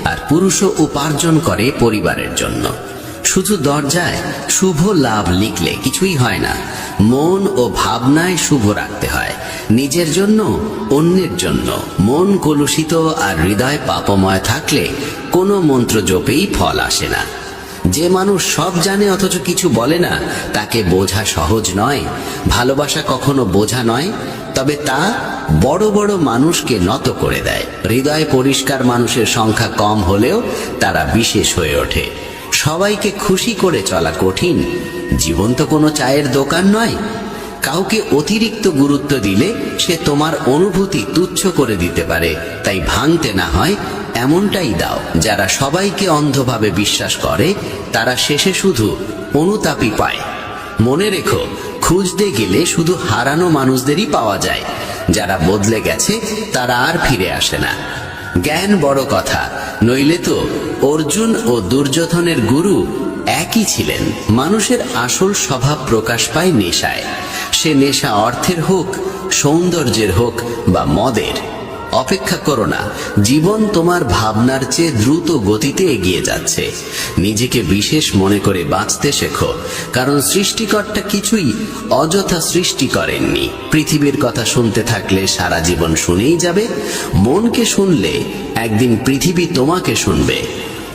আর পুরুষও উপার্জন করে পরিবারের জন্য। শুধু দরজায় শুভ লাভ লিখলে কিছুই হয় না। মন ও ভাবনায় শুভ রাখতে হয়, নিজের জন্য, অন্যের জন্য। মন কলুষিত আর হৃদয় পাপময় থাকলে কোনো মন্ত্র জপেই ফল আসে না। যে মানুষ সব জানে অথচ কিছু বলে না তাকে বোঝা সহজ নয়। ভালোবাসা কখনো বোঝা নয়, তবে তা বড় বড় মানুষকে নত করে দেয়। হৃদয় পরিষ্কার মানুষের সংখ্যা কম হলেও তারা বিশেষ হয়ে ওঠে। সবাইকে খুশি করে চলা কঠিন। জীবন তো কোনো চায়ের দোকান নয়। কাউকে অতিরিক্ত গুরুত্ব দিলে সে তোমার অনুভূতি তুচ্ছ করে দিতে পারে। তাই ভাঙতে না হয় এমনটাই দাও। যারা সবাইকে অন্ধভাবে বিশ্বাস করে তারা শেষে শুধু অনুতাপই পায়। মনে রেখো, খুঁজতে গেলে শুধু হারানো মানুষদেরই পাওয়া যায়। যারা বদলে গেছে তারা আর ফিরে আসে না। জ্ঞান বড় কথা, নইলে তো অর্জুন ও দুর্যোধনের গুরু একই ছিলেন। মানুষের আসল স্বভাব প্রকাশ পায় নেশায়। সে নেশা অর্থের হোক, সৌন্দর্যের হোক বা মদের। অপেক্ষা করো না, জীবন তোমার ভাবনার চেয়ে দ্রুত গতিতে এগিয়ে যাচ্ছে। নিজেকে বিশেষ মনে করে বাঁচতে শেখো, কারণ সৃষ্টিকর্তা কিছুই অযথা সৃষ্টি করেননি। পৃথিবীর কথা শুনতে থাকলে সারা জীবন শুনেই যাবে। মনকে শুনলে একদিন পৃথিবী তোমাকে শুনবে।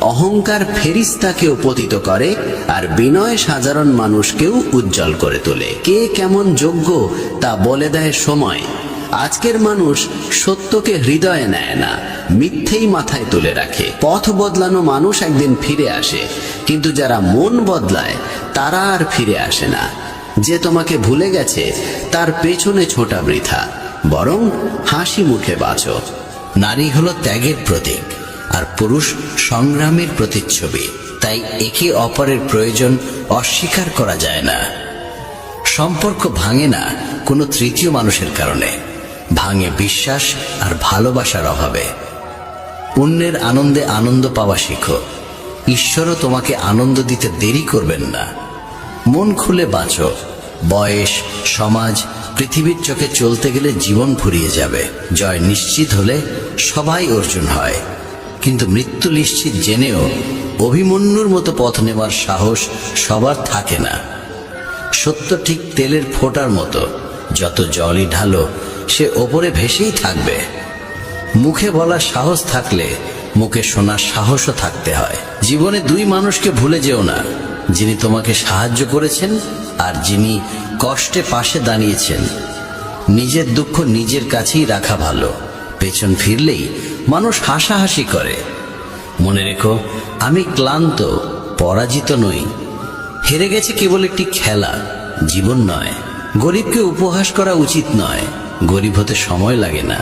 অহংকার ফেরিস্তাকেও পতিত করে আর বিনয় সাধারণ মানুষকেও উজ্জ্বল করে তোলে। কে কেমন যোগ্য তা বলে দেয় সময়। আজকের মানুষ সত্যকে হৃদয়ে নেয় না, মিথ্যেই মাথায় তুলে রাখে। পথ বদলানো মানুষ একদিন ফিরে আসে, কিন্তু যারা মন বদলায় তারা আর ফিরে আসে না। যে তোমাকে ভুলে গেছে তার পেছনে ছোটা বৃথা, বরং হাসি মুখে বাঁচো। নারী হলো ত্যাগের প্রতীক আর পুরুষ সংগ্রামের প্রতিচ্ছবি। তাই একে অপরের প্রয়োজন অস্বীকার করা যায় না। সম্পর্ক ভাঙে না কোনো তৃতীয় মানুষের কারণে, ভাঙে বিশ্বাস আর ভালোবাসার অভাবে। অন্যের আনন্দে আনন্দ পাওয়া শিখো। ঈশ্বরও তোমাকে আনন্দ দিতে দেরি করবেন না। মন খুলে বাঁচো। বয়স, সমাজ, পৃথিবীর চোখে চলতে গেলে জীবন ফুরিয়ে যাবে। জয় নিশ্চিত হলে সবাই অর্জুন হয়, কিন্তু মৃত্যু নিশ্চিত জেনেও অভিমন্যুর মতো পথ নেওয়ার সাহস সবার থাকে না। সত্য ঠিক তেলের ফোঁটার মতো, যত জলই ঢালো সে ওপরে ভেসেই থাকবে। মুখে বলার সাহস থাকলে মুখে শোনার সাহসও থাকতে হয়। জীবনে দুই মানুষকে ভুলে যেও না, যিনি তোমাকে সাহায্য করেছেন আর যিনি কষ্টে পাশে দাঁড়িয়েছেন। নিজের দুঃখ নিজের কাছেই রাখা ভালো। পেছন ফিরলেই মানুষ হাসাহাসি করে। মনে রেখো, আমি ক্লান্ত, পরাজিত নই। হেরে গেছে কেবল একটি খেলা, জীবন নয়। গরিবকে উপহাস করা উচিত নয়, গরিব হতে সময় লাগে না।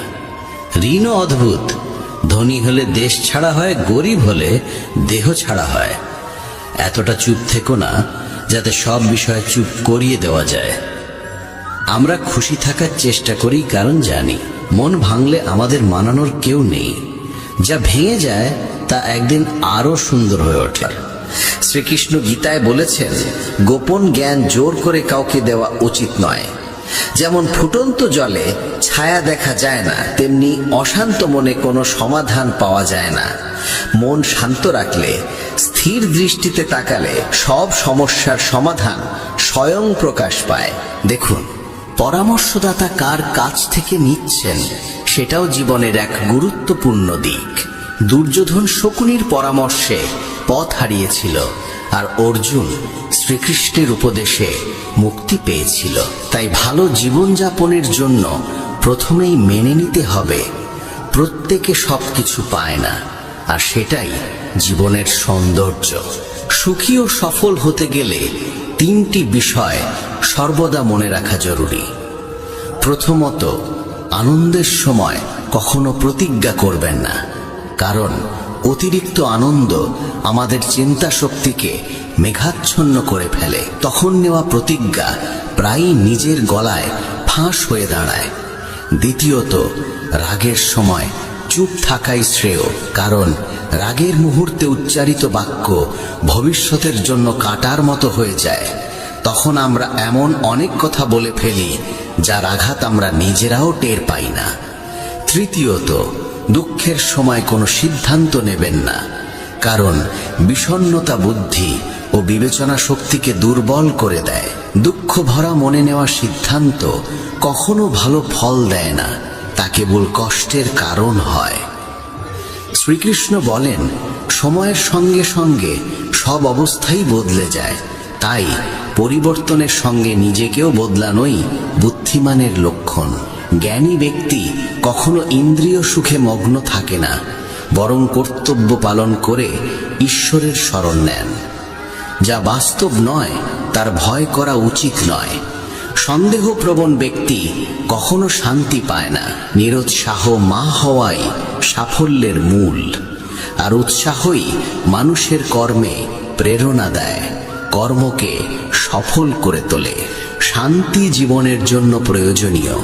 ঋণও অদ্ভুত, ধনী হলে দেশ ছাড়া হয়, গরিব হলে দেহ ছাড়া হয়। এতটা চুপ থেকো না যাতে সব বিষয়ে চুপ করিয়ে দেওয়া যায়। আমরা খুশি থাকার চেষ্টা করি কারণ জানি মন ভাঙলে আমাদের মানানোর কেউ নেই। যা ভেঙে যায় তা একদিন আরো সুন্দর হয়ে ওঠে। শ্রীকৃষ্ণ গীতায় বলেছেন, গোপন জ্ঞান জোর করে কাউকে দেওয়া উচিত নয়। যেমন ফুটন্ত জলে ছায়া দেখা যায় না, তেমনি অশান্ত মনে কোনো সমাধান পাওয়া যায় না। মন শান্ত রাখলে, স্থির দৃষ্টিতে তাকালে সব সমস্যার সমাধান স্বয়ং প্রকাশ পায়। দেখুন, পরামর্শদাতা কার কাছ থেকে নিচ্ছেন সেটাও জীবনের এক গুরুত্বপূর্ণ দিক। দুর্যোধন শকুনির পরামর্শে পথ হারিয়েছিল, আর অর্জুন শ্রীকৃষ্ণের উপদেশে মুক্তি পেয়েছিল। তাই ভালো জীবনযাপনের জন্য প্রথমেই মেনে নিতে হবে প্রত্যেকে সবকিছু পায় না, আর সেটাই জীবনের সৌন্দর্য। সুখী ও সফল হতে গেলে 3টি বিষয় সর্বদা মনে রাখা জরুরি। প্রথমত, আনন্দের সময় কখনো প্রতিজ্ঞা করবেন না, কারণ অতিরিক্ত আনন্দ আমাদের চিন্তা শক্তিকে মেঘাচ্ছন্ন করে ফেলে। তখন নেওয়া প্রতিজ্ঞা প্রায়ই নিজের গলায় ফাঁস হয়ে দাঁড়ায়। দ্বিতীয়ত, রাগের সময় চুপ থাকাই শ্রেয়, কারণ রাগের মুহূর্তে উচ্চারিত বাক্য ভবিষ্যতের জন্য কাঁটার মতো হয়ে যায়। তখন আমরা এমন অনেক কথা বলে ফেলি যার আঘাত আমরা নিজেরাও টের পাই না। তৃতীয়ত, দুঃখের সময় কোনো সিদ্ধান্ত নেবেন না, কারণ বিষণ্ণতা বুদ্ধি ও বিবেচনা শক্তিকে দুর্বল করে দেয়। দুঃখ ভরা মনে নেওয়া সিদ্ধান্ত কখনো ভালো ফল দেয় না, তা কেবল কষ্টের কারণ হয়। শ্রীকৃষ্ণ বলেন, সময়ের সঙ্গে সঙ্গে সব অবস্থাই বদলে যায়, তাই পরিবর্তনের সঙ্গে নিজেকেও বদলানোই বুদ্ধিমানের লক্ষণ। জ্ঞানী ব্যক্তি কখনো ইন্দ্রিয় সুখে মগ্ন থাকে না, বরং কর্তব্য পালন করে ঈশ্বরের শরণ নেন। যা বাস্তব নয় তার ভয় করা উচিত নয়। সন্দেহপ্রবণ ব্যক্তি কখনো শান্তি পায় না। নিরুৎসাহ মা হওয়াই সাফল্যের মূল, আর উৎসাহই মানুষের কর্মে প্রেরণা দেয়, কর্মকে সফল করে তোলে। শান্তি জীবনের জন্য প্রয়োজনীয়,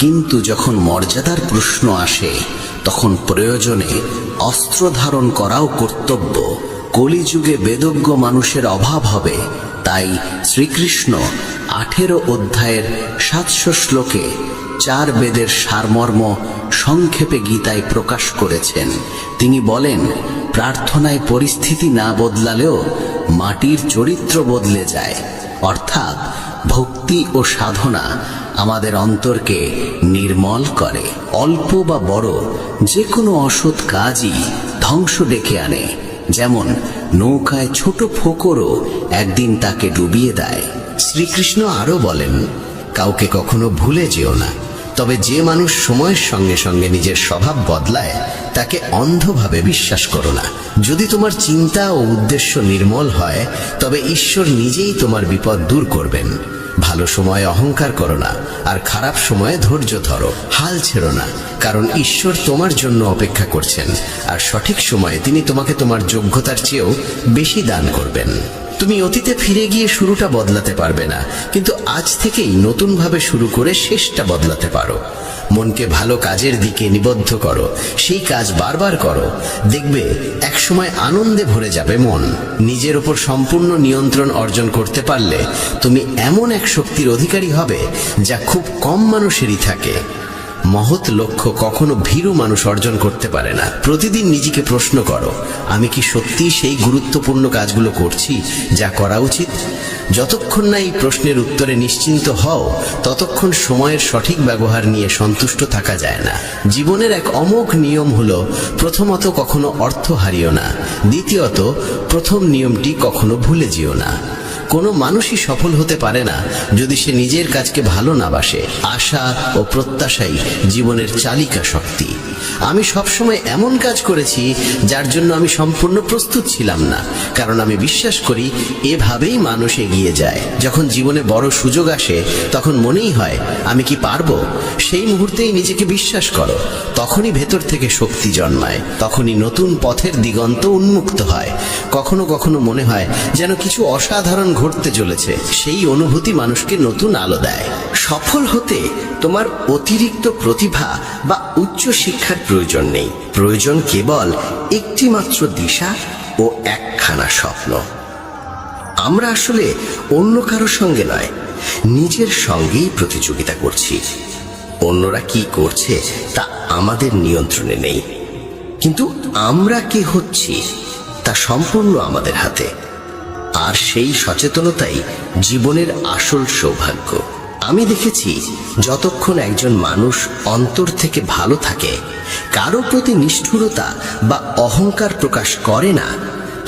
কিন্তু যখন মর্যাদার প্রশ্ন আসে তখন প্রয়োজনে অস্ত্র ধারণ করাও কর্তব্য। কলিযুগে বেদজ্ঞ মানুষের অভাব হবে, তাই শ্রীকৃষ্ণ 18 অধ্যায়ের 700 শ্লোকে 4 বেদের সারমর্ম সংক্ষেপে গীতায় প্রকাশ করেছেন। তিনি বলেন, প্রার্থনায় পরিস্থিতি না বদলালেও মাটির চরিত্র বদলে যায়, অর্থাৎ ভক্তি ও সাধনা আমাদের অন্তরকে নির্মল করে। অল্প বা বড় যে কোনো অসৎ কাজই ধ্বংস ডেকে আনে, যেমন নৌকায় ছোট ফোকরও একদিন তাকে ডুবিয়ে দেয়। শ্রীকৃষ্ণ আরো বলেন, কাউকে কখনো ভুলে যেও না, তবে যে মানুষ সময়ের সঙ্গে সঙ্গে নিজের স্বভাব বদলায় তাকে অন্ধভাবে বিশ্বাস করো না। যদি তোমার চিন্তা ও উদ্দেশ্য নির্মল হয় তবে ঈশ্বর নিজেই তোমার বিপদ দূর করবেন। ভালো সময়ে অহংকার করো না, আর খারাপ সময়ে ধৈর্য ধরো। হাল ছেড়ো না, কারণ ঈশ্বর তোমার জন্য অপেক্ষা করছেন, আর সঠিক সময়ে তিনি তোমাকে তোমার যোগ্যতার চেয়েও বেশি দান করবেন। তুমি অতীতে ফিরে গিয়ে শুরুটা বদলাতে পারবে না, কিন্তু আজ থেকেই নতুনভাবে শুরু করে শেষটা বদলাতে পারো। মনকে ভালো কাজের দিকে নিবদ্ধ করো, সেই কাজ বারবার করো, দেখবে একসময় আনন্দে ভরে যাবে মন। নিজের উপর সম্পূর্ণ নিয়ন্ত্রণ অর্জন করতে পারলে তুমি এমন এক শক্তির অধিকারী হবে যা খুব কম মানুষেরই থাকে। মহৎ লক্ষ্য কখনো ভীরু মানুষ অর্জন করতে পারে না। প্রতিদিন নিজেকে প্রশ্ন করো, আমি কি সত্যি সেই গুরুত্বপূর্ণ কাজগুলো করছি যা করা উচিত? যতক্ষণ না এই প্রশ্নের উত্তরে নিশ্চিন্ত হও, ততক্ষণ সময়ের সঠিক ব্যবহার নিয়ে সন্তুষ্ট থাকা যায় না। জীবনের এক অমোঘ নিয়ম হলো, প্রথমত কখনো অর্থ হারিও না, দ্বিতীয়ত প্রথম নিয়মটি কখনো ভুলে যেও না। কোনো মানুষই সফল হতে পারে না যদি সে নিজের কাজকে ভালো না বাসে। আশা ও প্রত্যাশাই জীবনের চালিকা শক্তি। আমি সবসময় এমন কাজ করেছি যার জন্য আমি সম্পূর্ণ প্রস্তুত ছিলাম না, কারণ আমি বিশ্বাস করি এভাবেই মানুষ এগিয়ে যায়। যখন জীবনে বড় সুযোগ আসে তখন মনেই হয় আমি কি পারবো। সেই মুহূর্তেই নিজেকে বিশ্বাস করো, তখনই ভেতর থেকে শক্তি জন্মায়, তখনই নতুন পথের দিগন্ত উন্মুক্ত হয়। কখনো কখনো মনে হয় যেন কিছু অসাধারণ ঘটতে চলেছে। সেই অনুভূতি মানুষকে নতুন আলো দেয়। সফল হতে তোমার অতিরিক্ত প্রতিভা বা উচ্চ শিক্ষার প্রয়োজন নেই। প্রয়োজন কেবল একটি মাত্র দিশা ও একখানা স্বপ্ন। আমরা আসলে অন্য কারোর সঙ্গে নয়, নিজের সঙ্গেই প্রতিযোগিতা করছি। অন্যরা কি করছে তা আমাদের নিয়ন্ত্রণে নেই, কিন্তু আমরা কে হচ্ছি তা সম্পূর্ণ আমাদের হাতে। আর সেই সচেতনতাই জীবনের আসল সৌভাগ্য। আমি দেখেছি যতক্ষণ একজন মানুষ অন্তর থেকে ভালো থাকে, কারো প্রতি নিষ্ঠুরতা বা অহংকার প্রকাশ করে না,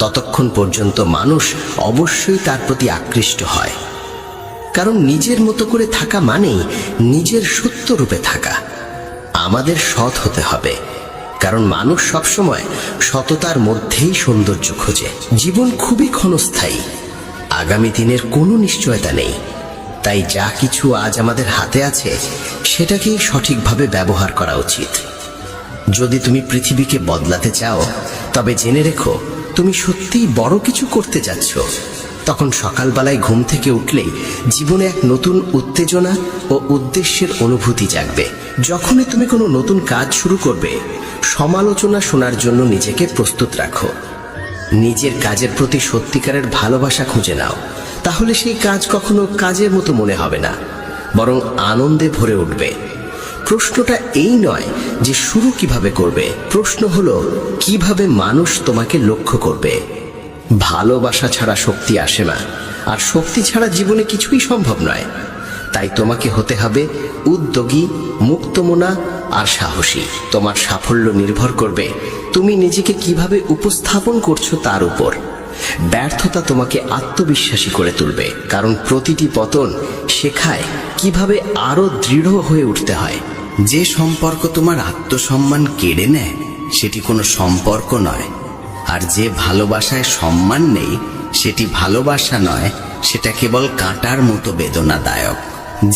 ততক্ষণ পর্যন্ত মানুষ অবশ্যই তার প্রতি আকৃষ্ট হয়। কারণ নিজের মতো করে থাকা মানেই নিজের সত্য রূপে থাকা। আমাদের সৎ হতে হবে, কারণ মানুষ সবসময় সততার মধ্যেই সৌন্দর্য খোঁজে। জীবন খুবই ক্ষণস্থায়ী, আগামী দিনের কোনো নিশ্চয়তা নেই। তাই যা কিছু আজ আমাদের হাতে আছে সেটাকেই সঠিকভাবে ব্যবহার করা উচিত। যদি তুমি পৃথিবীকে বদলাতে চাও, তবে জেনে রেখো তুমি সত্যিই বড় কিছু করতে যাচ্ছ। তখন সকালবেলায় ঘুম থেকে উঠলেই জীবনে এক নতুন উত্তেজনা ও উদ্দেশ্যের অনুভূতি জাগবে। যখনই তুমি কোনো নতুন কাজ শুরু করবে, সমালোচনা শোনার জন্য নিজেকে প্রস্তুত রাখো। নিজের কাজের প্রতি সত্যিকারের ভালোবাসা খুঁজে নাও, তাহলে সেই কাজ কখনো কাজের মতো মনে হবে না, বরং আনন্দে ভরে উঠবে। প্রশ্নটা এই নয় যে শুরু কিভাবে করবে, প্রশ্ন হলো কিভাবে মানুষ তোমাকে লক্ষ্য করবে। ভালোবাসা ছাড়া শক্তি আসে না, আর শক্তি ছাড়া জীবনে কিছুই সম্ভব নয়। তাই তোমাকে হতে হবে উদ্যোগী, মুক্তমনা আর সাহসী। তোমার সাফল্য নির্ভর করবে তুমি নিজেকে কিভাবে উপস্থাপন করছো তার উপর। ব্যর্থতা তোমাকে আত্মবিশ্বাসী করে তুলবে, কারণ প্রতিটি পতন শেখায় কিভাবে আরো দৃঢ় হয়ে উঠতে হয়। যে সম্পর্ক তোমার আত্মসম্মান কেড়ে নেয় সেটি কোনো সম্পর্ক নয়, আর যে ভালোবাসায় সম্মান নেই সেটি ভালোবাসা নয়, সেটা কেবল কাঁটার মতো বেদনাদায়ক।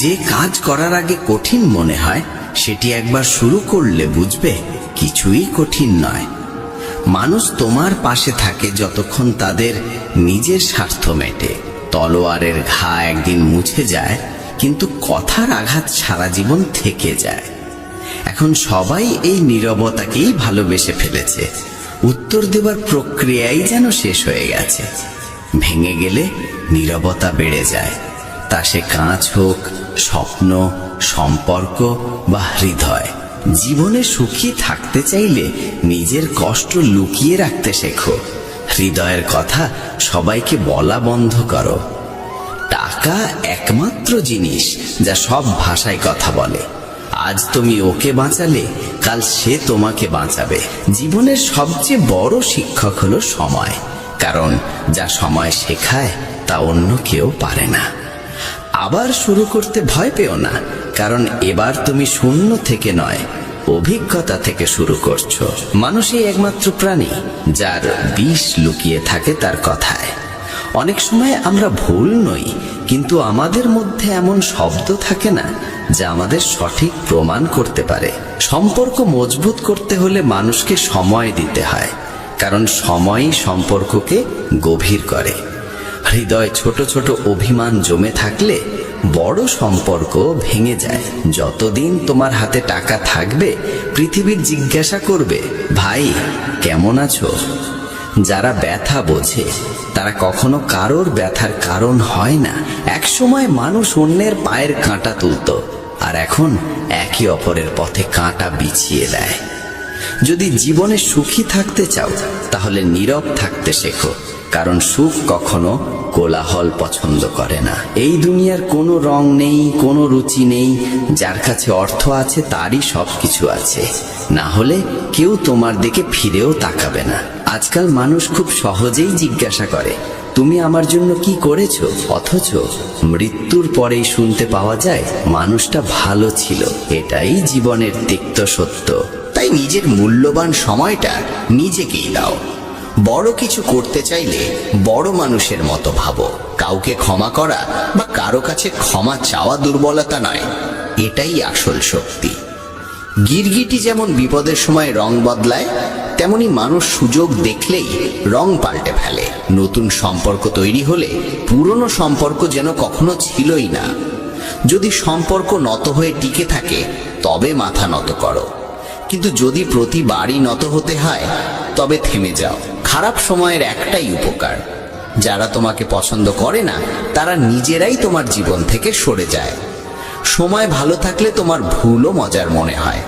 যে কাজ করার আগে কঠিন মনে হয় সেটি একবার শুরু করলে বুঝবে কিছুই কঠিন নয়। মানুষ তোমার পাশে থাকে যতক্ষণ তাদের নিজের স্বার্থ মেটে। তলোয়ারের ঘা একদিন মুছে যায়, কিন্তু কথার আঘাত সারা জীবন থেকে যায়। এখন সবাই এই নীরবতাকেই ভালোবেসে ফেলেছে। উত্তর দেবার প্রক্রিয়াই যেন শেষ হয়ে গেছে। ভেঙে গেলে নীরবতা বেড়ে যায়, তা সে কাঁচ হোক, স্বপ্ন, সম্পর্ক বা হৃদয়। জীবনে সুখী থাকতে চাইলে নিজের কষ্ট লুকিয়ে রাখতে শেখো। হৃদয়ের কথা সবাইকে বলা বন্ধ করো। টাকা একমাত্র জিনিস যা সব ভাষায় কথা বলে। আজ তুমি ওকে বাঁচালে কাল সে তোমাকে বাঁচাবে। জীবনের সবচেয়ে বড় শিক্ষক হলো সময়, কারণ যা সময় শেখায় তা অন্য কেউ পারে না। আবার শুরু করতে ভয় পেও না, কারণ এবার তুমি শূন্য থেকে নয়, অভিজ্ঞতা থেকে শুরু করছো। মানুষই একমাত্র প্রাণী যার বিষ লুকিয়ে থাকে তার কথায়। অনেক সময় আমরা ভুল নই, কিন্তু আমাদের মধ্যে এমন শব্দ থাকে না যা আমাদের সঠিক প্রমাণ করতে পারে। সম্পর্ক মজবুত করতে হলে মানুষকে সময় দিতে হয়, কারণ সময়ই সম্পর্ককে গভীর করে। হৃদয় ছোট ছোট অভিমান জমে থাকলে বড় সম্পর্ক ভেঙে যায়। যতদিন তোমার হাতে টাকা থাকবে, পৃথিবীর জিজ্ঞাসা করবে, ভাই কেমন আছো? যারা ব্যথা বোঝে তারা কখনো কারোর ব্যথার কারণ হয় না। একসময় মানুষ অন্যের পায়ের কাঁটা তুলত, আর এখন একে অপরের পথে কাঁটা বিছিয়ে দেয়। যদি জীবনে সুখী থাকতে চাও, তাহলে নীরব থাকতে শেখো, কারণ সুখ কখনো কোলাহল পছন্দ করে না। এই দুনিয়ার কোনো রং নেই, কোনো রুচি নেই। যার কাছে অর্থ আছে তারই সবকিছু আছে, না হলে কেউ তোমার দিকে ফিরেও তাকাবে না। আজকাল মানুষ খুব সহজেই জিজ্ঞাসা করে, তুমি আমার জন্য কি করেছো? অথচ মৃত্যুর পরেই শুনতে পাওয়া যায় মানুষটা ভালো ছিল। এটাই জীবনের তিক্ত সত্য। তাই নিজের মূল্যবান সময়টা নিজেকেই দাও। বড় কিছু করতে চাইলে বড় মানুষের মতো ভাবো। কাউকে ক্ষমা করা বা কারো কাছে ক্ষমা চাওয়া দুর্বলতা নয়, এটাই আসল শক্তি। গিরগিটি যেমন বিপদের সময় রং বদলায়, তেমনি মানুষ সুযোগ দেখলেই রং পাল্টে ফেলে। নতুন সম্পর্ক তৈরি হলে পুরনো সম্পর্ক যেন কখনো ছিলই না। যদি সম্পর্ক নত হয়ে টিকে থাকে, তবে মাথা নত করো, কিন্তু যদি প্রতিবারই নত হতে হয়, তবে থেমে যাও। খারাপ সময়ের একটাই উপকার, যারা তোমাকে পছন্দ করে না তারা নিজেরাই তোমার জীবন থেকে সরে যায়। সময় ভালো থাকলে তোমার ভুলও মজার মনে হয়,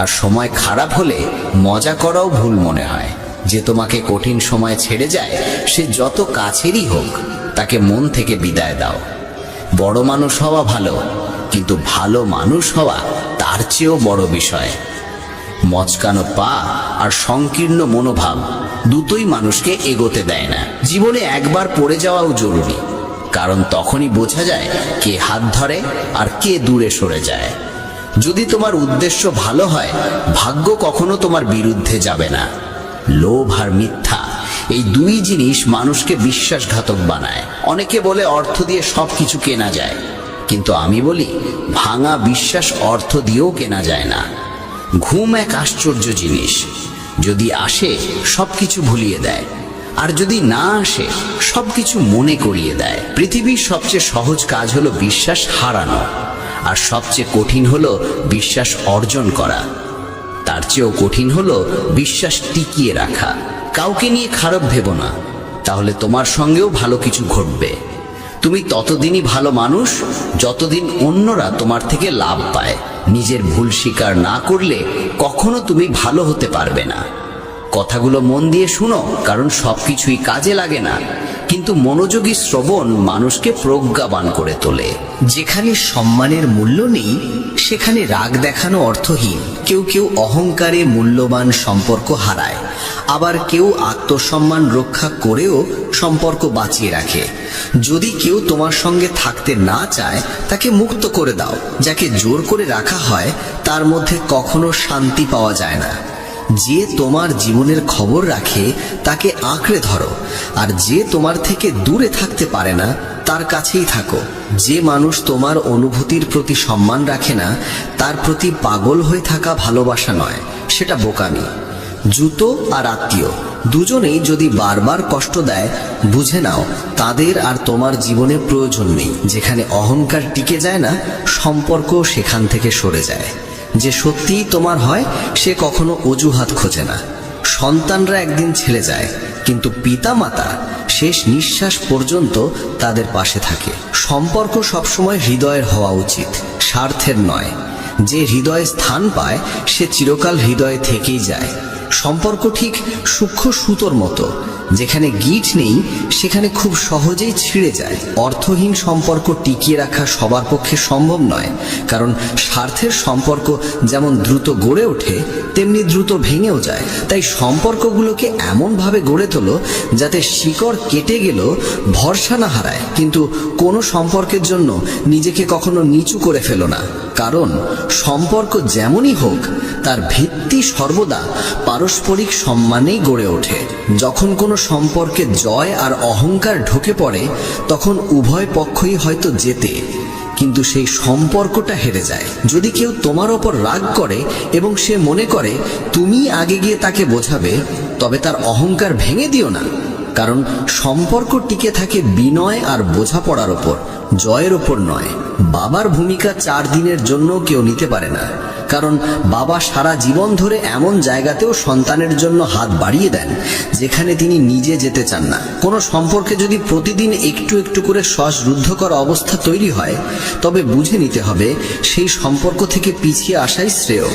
আর সময় খারাপ হলে মজা করাও ভুল মনে হয়। যে তোমাকে কঠিন সময় ছেড়ে যায়, সে যত কাছেরই হোক, তাকে মন থেকে বিদায় দাও। বড় মানুষ হওয়া ভালো, কিন্তু ভালো মানুষ হওয়া তার চেয়েও বড় বিষয়। মচকানো পা আর সংকীর্ণ মনোভাব দুটোই মানুষকে এগোতে দেয় না। জীবনে একবার পড়ে যাওয়াও জরুরি, কারণ তখনই বোঝা যায় কে হাত ধরে আর কে দূরে সরে যায়। যদি তোমার উদ্দেশ্য ভালো হয়, ভাগ্য কখনো তোমার বিরুদ্ধে যাবে না। লোভ আর মিথ্যা, এই দুই জিনিস মানুষকে বিশ্বাসঘাতক বানায়। অনেকে বলে অর্থ দিয়ে সবকিছু কেনা যায়, কিন্তু আমি বলি ভাঙা বিশ্বাস অর্থ দিয়েও কেনা যায় না। ঘুম এক আশ্চর্য জিনিস, যদি আসে সবকিছু ভুলিয়ে দেয়, আর যদি না আসে সবকিছু মনে করিয়ে দেয়। পৃথিবীর সবচেয়ে সহজ কাজ হলো বিশ্বাস হারানো, আর সবচেয়ে কঠিন হলো বিশ্বাস অর্জন করা। তার চেয়েও কঠিন হলো বিশ্বাস টিকিয়ে রাখা। কাউকে নিয়ে খারাপ ভেবো না, তাহলে তোমার সঙ্গেও ভালো কিছু ঘটবে। তুমি ততদিনই ভালো মানুষ যতদিন অন্যরা তোমার থেকে লাভ পায়। নিজের ভুল স্বীকার না করলে কখনো তুমি ভালো হতে পারবে না। কথাগুলো মন দিয়ে শুনো, কারণ সবকিছুই কাজে লাগে না, কিন্তু মনোযোগী শ্রবণ মানুষকে প্রজ্ঞাবান করে তোলে। যেখানে সম্মানের মূল্য নেই সেখানে রাগ দেখানো অর্থহীন। কেউ কেউ অহংকারে মূল্যবান সম্পর্ক হারায়, আবার কেউ আত্মসম্মান রক্ষা করেও সম্পর্ক বাঁচিয়ে রাখে। যদি কেউ তোমার সঙ্গে থাকতে না চায় তাকে মুক্ত করে দাও। যাকে জোর করে রাখা হয় তার মধ্যে কখনো শান্তি পাওয়া যায় না। যে তোমার জীবনের খবর রাখে তাকে আঁকড়ে ধরো, আর যে তোমার থেকে দূরে থাকতে পারে না তার কাছেই থাকো। যে মানুষ তোমার অনুভূতির প্রতি সম্মান রাখে না তার প্রতি পাগল হয়ে থাকা ভালোবাসা নয়, সেটা বোকামি। জুতো আর আত্মীয় দুজনেই যদি বারবার কষ্ট দেয়, বুঝে নাও তাদের আর তোমার জীবনে প্রয়োজন নেই। যেখানে অহংকার টিকে যায় না, সম্পর্ক সেখান থেকে সরে যায়। যে সত্যিই তোমার হয় সে কখনো অজুহাত খোঁজে না। সন্তানরা একদিন ছেড়ে যায়, কিন্তু পিতা মাতা শেষ নিঃশ্বাস পর্যন্ত তাদের পাশে থাকে। সম্পর্ক সবসময় হৃদয়ের হওয়া উচিত, স্বার্থের নয়। যে হৃদয়ে স্থান পায় সে চিরকাল হৃদয়ে থেকেই যায়। সম্পর্ক ঠিক সূক্ষ্ম সুতোর মতো, যেখানে গিঁট নেই সেখানে খুব সহজেই ছিঁড়ে যায়। অর্থহীন সম্পর্ক টিকিয়ে রাখা সবার পক্ষে সম্ভব নয়, কারণ স্বার্থের সম্পর্ক যেমন দ্রুত গড়ে ওঠে তেমনি দ্রুত ভেঙেও যায়। তাই সম্পর্কগুলোকে এমনভাবে গড়ে তোলো যাতে শিকড় কেটে গেলেও ভরসা না হারায়, কিন্তু কোনো সম্পর্কের জন্য নিজেকে কখনো নিচু করে ফেলো না। কারণ সম্পর্ক যেমনই হোক তার ভিত্তি সর্বদা পারস্পরিক সম্মানেই গড়ে ওঠে। যখন কোনো সম্পর্কে জয় আর অহংকার ঢুকে পড়ে তখন উভয় পক্ষই হয়তো জেতে, কিন্তু সেই সম্পর্কটা হেরে যায়। যদি কেউ তোমার ওপর রাগ করে এবং সে মনে করে তুমি আগে গিয়ে তাকে বোঝাবে, তবে তার অহংকার ভেঙে দিও না। কারণ সম্পর্ক টিকে থাকে বিনয় আর বোঝাপড়ার ওপর, জয়ের ওপর নয়। বাবার ভূমিকা 4 দিনের জন্য কেউ নিতে পারে না, কারণ বাবা সারা জীবন ধরে এমন জায়গাতেও সন্তানের জন্য হাত বাড়িয়ে দেন যেখানে তিনি নিজে যেতে চান না। কোনো সম্পর্কে যদি প্রতিদিন একটু একটু করে শ্বাসরুদ্ধকর অবস্থা তৈরি হয়, তবে বুঝে নিতে হবে সেই সম্পর্ক থেকে পিছিয়ে আসাই শ্রেয়।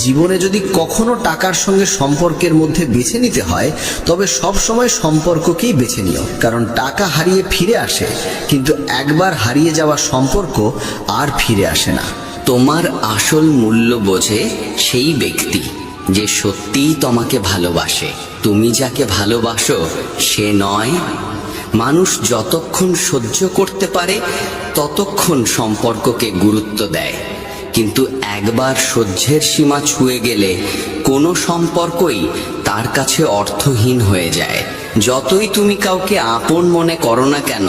জীবনে যদি কখনো টাকার সঙ্গে সম্পর্কের মধ্যে বেছে নিতে হয়, তবে সব সময় সম্পর্ককেই বেছে নিও, কারণ টাকা হারিয়ে ফিরে আসে, কিন্তু একবার হারিয়ে যাওয়া সম্পর্ক আর ফিরে আসে না। তোমার আসল মূল্য বোঝে সেই ব্যক্তি যে সত্যিই তোমাকে ভালোবাসে। তুমি যাকে ভালোবাসো সে নয়। মানুষ যতক্ষণ সহ্য করতে পারে ততক্ষণ সম্পর্ককে গুরুত্ব দেয়, কিন্তু একবার সহ্যের সীমা ছুঁয়ে গেলে কোনো সম্পর্কই তার কাছে অর্থহীন হয়ে যায়। যতই তুমি কাউকে আপন মনে করো না কেন,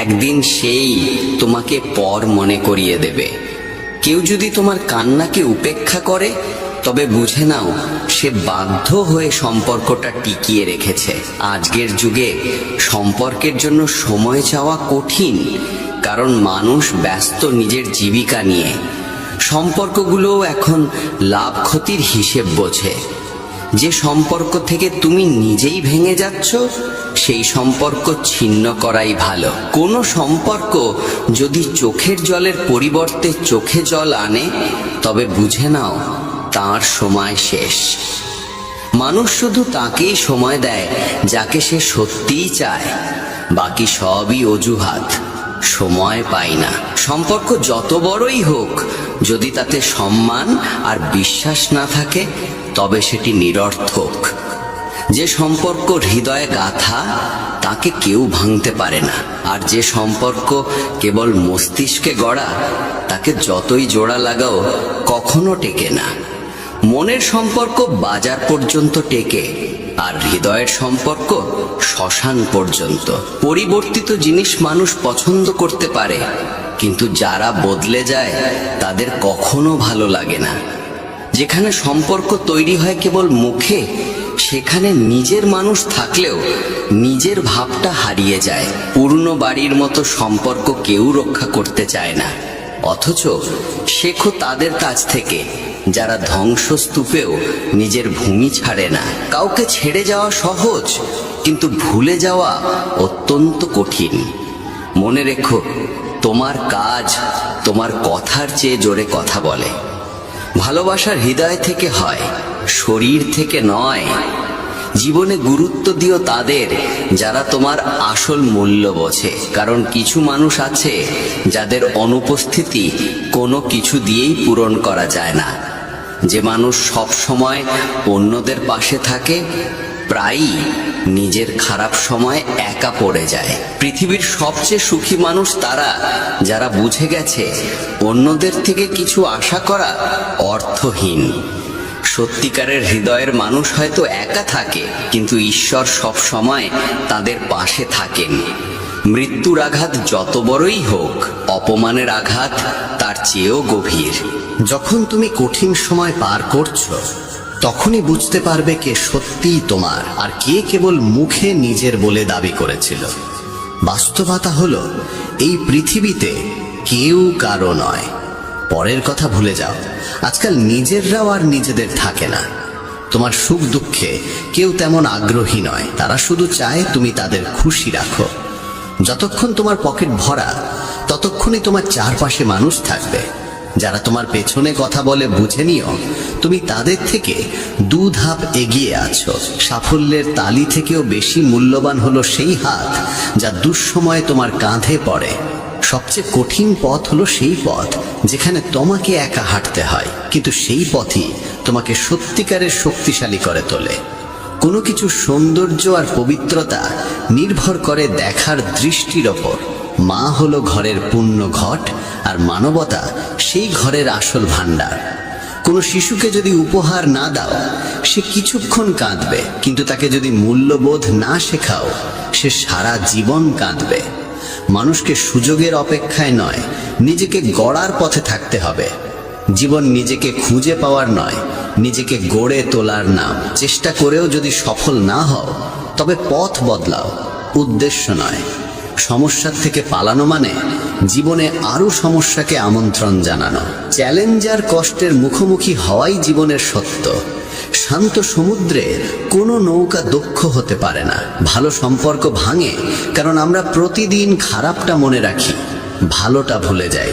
একদিন সেই তোমাকে পর মনে করিয়ে দেবে। কেউ যদি তোমার কান্নাকে উপেক্ষা করে, তবে বুঝে নাও সে বাধ্য হয়ে সম্পর্কটা টিকিয়ে রেখেছে। আজকের যুগে সম্পর্কের জন্য সময় চাওয়া কঠিন, কারণ মানুষ ব্যস্ত নিজের জীবিকা নিয়ে। সম্পর্কগুলোও এখন লাভ ক্ষতির হিসেব বোঝে। যে সম্পর্ক থেকে তুমি নিজেই ভেঙে যাচ্ছ, সেই সম্পর্ক ছিন্ন করাই ভালো। কোনো সম্পর্ক যদি চোখের জলের পরিবর্তে চোখে জল আনে, তবে বুঝে নাও তার সময় শেষ। মানুষ শুধু তাকেই সময় দেয় যাকে সে সত্যিই চায়, বাকি সবই অজুহাত। সময় পাই না। সম্পর্ক যত বড়ই হোক, যদি তাতে সম্মান আর বিশ্বাস না থাকে তবে সেটি নিরর্থক। যে সম্পর্ক হৃদয়ে গাঁথা তাকে কেউ ভাঙতে পারে না, আর যে সম্পর্ক কেবল মস্তিষ্কে গড়া তাকে যতই জোড়া লাগাও কখনো টেকে না। মনের সম্পর্ক বাজার পর্যন্ত টেকে, আর হৃদয়ের সম্পর্ক শ্মশান পর্যন্ত। পরিবর্তিত জিনিস মানুষ পছন্দ করতে পারে, কিন্তু যারা বদলে যায় তাদের কখনো ভালো লাগে না। যেখানে সম্পর্ক তৈরি হয় কেবল মুখে, সেখানে নিজের মানুষ থাকলেও নিজের ভাবটা হারিয়ে যায়। পুরনো বাড়ির মতো সম্পর্ক কেউ রক্ষা করতে চায় না, অথচ শেখো তাদের কাছ থেকে যারা ধ্বংসস্তূপেও নিজের ভূমি ছাড়ে না। কাউকে ছেড়ে যাওয়া সহজ, কিন্তু ভুলে যাওয়া অত্যন্ত কঠিন। মনে রেখো, তোমার কাজ তোমার কথার চেয়ে জোরে কথা বলে। ভালোবাসার হৃদয় থেকে হয়, শরীর থেকে নয়। জীবনে গুরুত্ব দিও তাদের যারা তোমার আসল মূল্য বোঝে, কারণ কিছু মানুষ আছে যাদের অনুপস্থিতি কোনো কিছু দিয়েই পূরণ করা যায় না। যে মানুষ সব সময় অন্যদের পাশে থাকে প্রায়ই নিজের খারাপ সময় একা পড়ে যায়। পৃথিবীর সবচেয়ে সুখী মানুষ তারা যারা বুঝে গেছে অন্যদের থেকে কিছু আশা করা অর্থহীন। সত্যিকারের হৃদয়ের মানুষ হয়তো একা থাকে, কিন্তু ঈশ্বর সব সময় তাদের পাশে থাকেন। মৃত্যুর আঘাত যত বড়ই হোক, অপমানের আঘাত তার চেয়েও গভীর। যখন তুমি কঠিন সময় পার করছো, তখনই বুঝতে পারবে কে সত্যিই তোমার আর কে কেবল মুখে নিজের বলে দাবি করেছিল। বাস্তবতা হলো, এই পৃথিবীতে কেউ কারো নয়। পরের কথা ভুলে যাও। আজকাল নিজেররাও আর নিজেদের থাকে না। তোমার সুখ দুঃখে কেউ তেমন আগ্রহী নয়, তারা শুধু চায় তুমি তাদের খুশি রাখো। যতক্ষণ তোমার পকেট ভরা, ততক্ষণই তোমার চারপাশে মানুষ থাকবে। যারা তোমার পেছনে কথা বলে বুঝে নিও, তুমি তাদের থেকে 2 ধাপ এগিয়ে আছো। সাফল্যের তালি থেকেও বেশি মূল্যবান হলো সেই হাত যা দুঃসময়ে তোমার কাঁধে পড়ে। সবচেয়ে কঠিন পথ হলো সেই পথ যেখানে তোমাকে একা হাঁটতে হয়, কিন্তু সেই পথই তোমাকে সত্যিকারের শক্তিশালী করে তোলে। কোনো কিছু সৌন্দর্য আর পবিত্রতা নির্ভর করে দেখার দৃষ্টির ওপর। মা হলো ঘরের পূর্ণ ঘট, আর মানবতা সেই ঘরের আসল ভাণ্ডার। কোনো শিশুকে যদি উপহার না দাও, সে কিছুক্ষণ কাঁদবে, কিন্তু তাকে যদি মূল্যবোধ না শেখাও, সে সারা জীবন কাঁদবে। মানুষকে সুযোগের অপেক্ষায় নয়, নিজেকে গড়ার পথে থাকতে হবে। জীবন নিজেকে খুঁজে পাওয়ার নয়, নিজেকে গড়ে তোলার নাম। চেষ্টা করেও যদি সফল না হও, তবে পথ বদলাও, উদ্দেশ্য নয়। সমস্যার থেকে পালানো মানে জীবনে আরো সমস্যাকে আমন্ত্রণ জানানো। চ্যালেঞ্জ আর কষ্টের মুখোমুখি হওয়াই জীবনের সত্য। শান্ত সমুদ্রে কোনো নৌকা দক্ষ হতে পারে না। ভালো সম্পর্ক ভাঙে কারণ আমরা প্রতিদিন খারাপটা মনে রাখি, ভালোটা ভুলে যাই।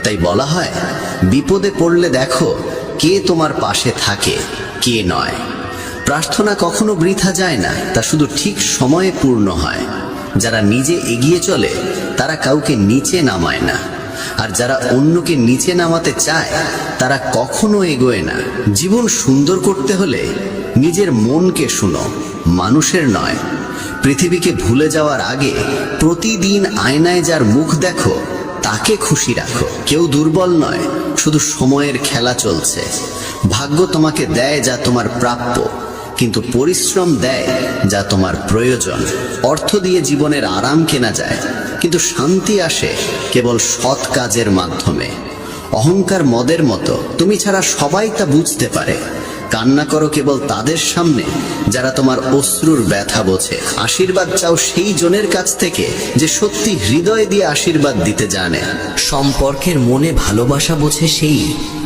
তাই বলা হয়, বিপদে পড়লে দেখো কে তোমার পাশে থাকে, কে নয়। প্রার্থনা কখনো বৃথা যায় না, তা শুধু ঠিক সময়ে পূর্ণ হয়। যারা নিজে এগিয়ে চলে তারা কাউকে নিচে নামায় না, আর যারা অন্যকে নিচে নামাতে চায় তারা কখনো এগোয় না। জীবন সুন্দর করতে হলে নিজের মনকে শুনো, মানুষের নয়। পৃথিবীকে ভুলে যাওয়ার আগে প্রতিদিন আয়নায় যার মুখ দেখো তাকে খুশি রাখো। কেউ দুর্বল নয়, শুধু সময়ের খেলা চলছে। ভাগ্য তোমাকে দেয় যা তোমার প্রাপ্য, কিন্তু পরিশ্রম দেয় যা তোমার প্রয়োজন। অর্থ দিয়ে জীবনের আরাম কেনা যায়, কিন্তু শান্তি আসে কেবল সৎ কাজের মাধ্যমে। অহংকার মদের মতো, তুমি ছাড়া সবাই তা বুঝতে পারে। কান্না করো কেবল তাদের সামনে যারা তোমার অশ্রুর ব্যথা বোঝে। আশীর্বাদ চাও সেই জনের কাছ থেকে যে সত্যি হৃদয় দিয়ে আশীর্বাদ দিতে জানে। সম্পর্কের মনে ভালোবাসা বোঝে সেই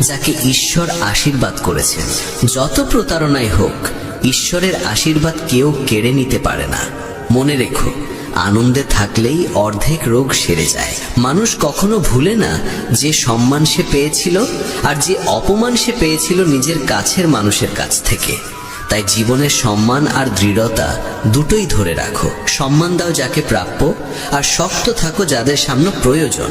যাকে ঈশ্বর আশীর্বাদ করেছেন। যত প্রতারণাই হোক, ঈশ্বরের আশীর্বাদ কেউ কেড়ে নিতে পারে না। মনে রেখো, আনন্দে থাকলেই অর্ধেক রোগ সেরে যায়। মানুষ কখনো ভুলে না যে সম্মান সে পেয়েছিল আর যে অপমান সে পেয়েছিল নিজের কাছের মানুষের কাছ থেকে। তাই জীবনের সম্মান আর দৃঢ়তা দুটোই ধরে রাখো। সম্মান দাও যাকে প্রাপ্য, আর শক্ত থাকো যাদের সামনে প্রয়োজন।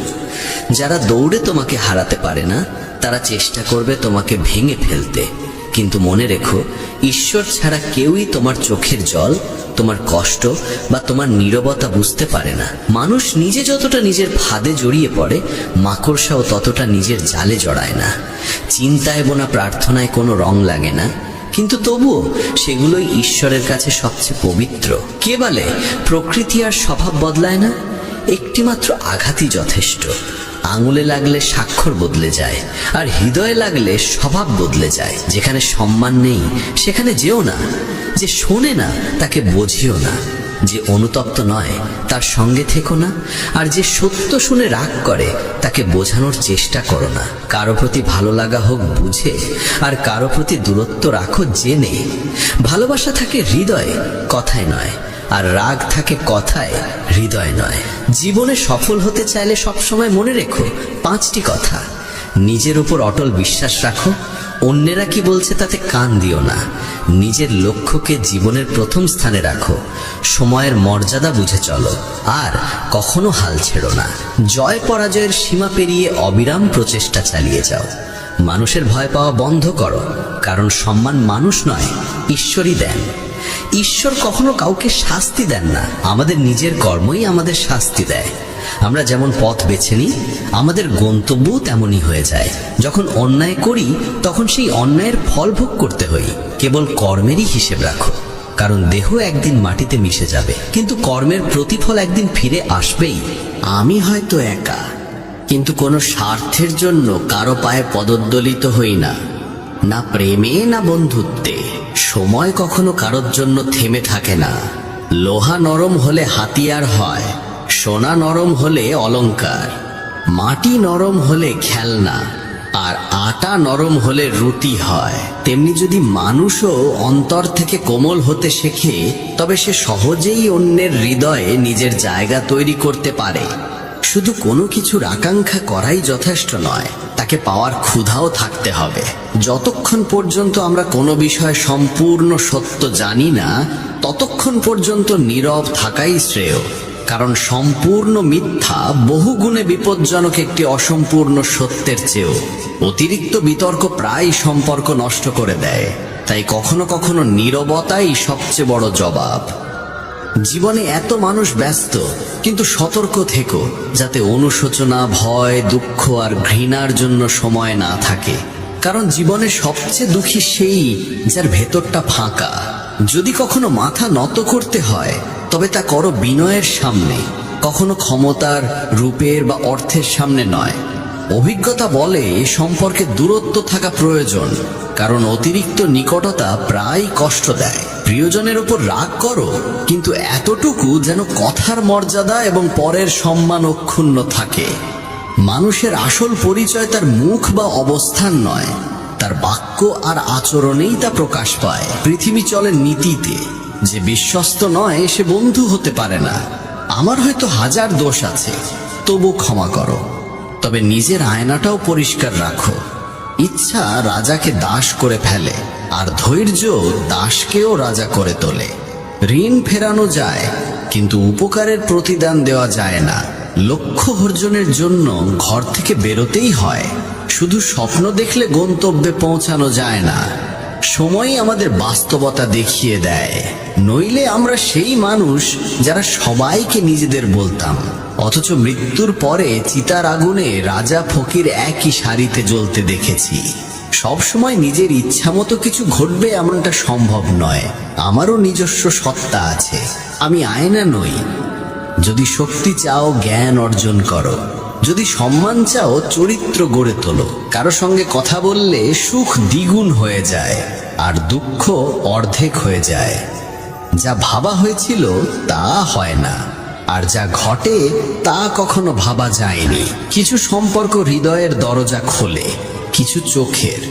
যারা দৌড়ে তোমাকে হারাতে পারে না, তারা চেষ্টা করবে তোমাকে ভেঙে ফেলতে। কিন্তু মনে রেখো, ঈশ্বর ছাড়া কেউই তোমার চোখের জল, তোমার কষ্ট বা তোমার নীরবতা বুঝতে পারে না। মানুষ নিজে যতটা নিজের ফাঁদে জড়িয়ে পড়ে, মাকড়সাও ততটা নিজের জালে জড়ায় না। চিন্তায় বোনা প্রার্থনায় কোনো রং লাগে না, কিন্তু তবুও সেগুলোই ঈশ্বরের কাছে সবচেয়ে পবিত্র। কে বলে প্রকৃতি আর স্বভাব বদলায় না? একটিমাত্র আঘাতই যথেষ্ট। আঙুলে লাগলে স্বাক্ষর বদলে যায়, আর হৃদয়ে লাগলে স্বভাব বদলে যায়। যেখানে সম্মান নেই সেখানে যেও না। যে শোনে না তাকে বোঝিও না। যে অনুতপ্ত নয় তার সঙ্গে থেকো না। আর যে সত্য শুনে রাগ করে তাকে বোঝানোর চেষ্টা করো না। কারো প্রতি ভালো লাগা হোক বুঝে, আর কারো প্রতি দূরত্ব রাখো জেনে। ভালোবাসা থাকে হৃদয়ে, কথায় নয়। আর রাগ থাকে কথায়, হৃদয় নয়। জীবনে সফল হতে চাইলে সবসময় মনে রেখো 5টি কথা। নিজের উপর অটল বিশ্বাস রাখো। অন্যেরা কি বলছে তাতে কান দিও না। নিজের লক্ষ্যকে জীবনের প্রথম স্থানে রাখো। সময়ের মর্যাদা বুঝে চলো, আর কখনো হাল ছেড়ো না। জয় পরাজয়ের সীমা পেরিয়ে অবিরাম প্রচেষ্টা চালিয়ে যাও। মানুষের ভয় পাওয়া বন্ধ করো, কারণ সম্মান মানুষ নয়, ঈশ্বরই দেন। ঈশ্বর কখনো কাউকে শাস্তি দেন না, আমাদের নিজের কর্মই আমাদের শাস্তি দেয়। আমরা যেমন পথ বেছে নিই, আমাদের গন্তব্য তেমনই হয়ে যায়। যখন অন্যায় করি তখন সেই অন্যায়ের ফল ভোগ করতে হই। কেবল কর্মেরই হিসেব রাখো, কারণ দেহ একদিন মাটিতে মিশে যাবে, কিন্তু কর্মের প্রতিফল একদিন ফিরে আসবেই। আমি হয়তো একা, কিন্তু কোনো স্বার্থের জন্য কারো পায়ে পদদলিত হই না, না প্রেমে না বন্ধুত্বে। সময় কখনো কারোর জন্য থেমে থাকে না। লোহা নরম হলে হাতিয়ার হয়, সোনা নরম হলে অলংকার, মাটি নরম হলে খেলনা, আর আটা নরম হলে রুটি হয়। তেমনি যদি মানুষও অন্তর থেকে কোমল হতে শেখে, তবে সে সহজেই অন্যের হৃদয়ে নিজের জায়গা তৈরি করতে পারে। শুধু কোনো কিছুর আকাঙ্ক্ষা করাই যথেষ্ট নয়, তাকে পাওয়ার ক্ষুধাও থাকতে হবে। যতক্ষণ পর্যন্ত আমরা কোনো বিষয়ে সম্পূর্ণ সত্য জানি না, ততক্ষণ পর্যন্ত নীরব থাকাই শ্রেয়। কারণ সম্পূর্ণ মিথ্যা বহুগুণে বিপজ্জনক একটি অসম্পূর্ণ সত্যের চেয়েও। অতিরিক্ত বিতর্ক প্রায় সম্পর্ক নষ্ট করে দেয়। তাই কখনো কখনো নীরবতাই সবচেয়ে বড় জবাব। জীবনে এত মানুষ ব্যস্ত, কিন্তু সতর্ক থেকো যাতে অনুশোচনা, ভয়, দুঃখ আর ঘৃণার জন্য সময় না থাকে। কারণ জীবনে সবচেয়ে দুঃখী সেই যার ভেতরটা ফাঁকা। যদি কখনো মাথা নত করতে হয়, তবে তা করো বিনয়ের সামনে, কখনো ক্ষমতার, রূপের বা অর্থের সামনে নয়। অভিজ্ঞতা বলে এ সম্পর্কে দূরত্ব থাকা প্রয়োজন, কারণ অতিরিক্ত নিকটতা প্রায় কষ্ট দেয়। প্রিয়জনের উপর রাগ করো, কিন্তু এতটুকু যেন কথার মর্যাদা এবং পরের সম্মান অক্ষুণ্ণ থাকে। মানুষের আসল পরিচয় তার মুখ বা অবস্থান নয়, তার বাক্য আর আচরণেই তা প্রকাশ পায়। পৃথিবী চলে নীতিতে। যে বিশ্বস্ত নয় সে বন্ধু হতে পারে না। আমার হয়তো 1000 দোষ আছে, তবু ক্ষমা করো। তবে নিজের আয়নাটাও পরিষ্কার রাখো। ইচ্ছা রাজাকে দাস করে ফেলে, আর ধৈর্য দাসকেও রাজা করে তোলে। ঋণ ফেরানো যায়, কিন্তু উপকারের প্রতিদান দেওয়া যায় না। লক্ষ্য অর্জনের জন্য ঘর থেকে বেরোতেই হয়। শুধু স্বপ্ন দেখলে গন্তব্যে পৌঁছানো যায় না। সময়ই আমাদের বাস্তবতা দেখিয়ে দেয়। নইলে আমরা সেই মানুষ যারা সবাইকে নিজেদের বলতাম, অথচ মৃত্যুর পরে চিতার আগুনে রাজা ফকির একই সারিতে জ্বলতে দেখেছি। সবসময় নিজের ইচ্ছামতো কিছু ঘটবে এমনটা সম্ভব নয়। আমারও নিজস্ব সত্তা আছে, আমি আয়না নই। যদি শক্তি চাও জ্ঞান অর্জন করো, যদি সম্মান চাও চরিত্র গড়ে তোলো। কারো সঙ্গে কথা বললে সুখ দ্বিগুণ হয়ে যায়, আর দুঃখ অর্ধেক হয়ে যায়। যা ভাবা হয়েছিল তা হয় না, আর যা ঘটে তা কখনো ভাবা যায়নি। কিছু সম্পর্ক হৃদয়ের দরজা খোলে, কিছু চোখের,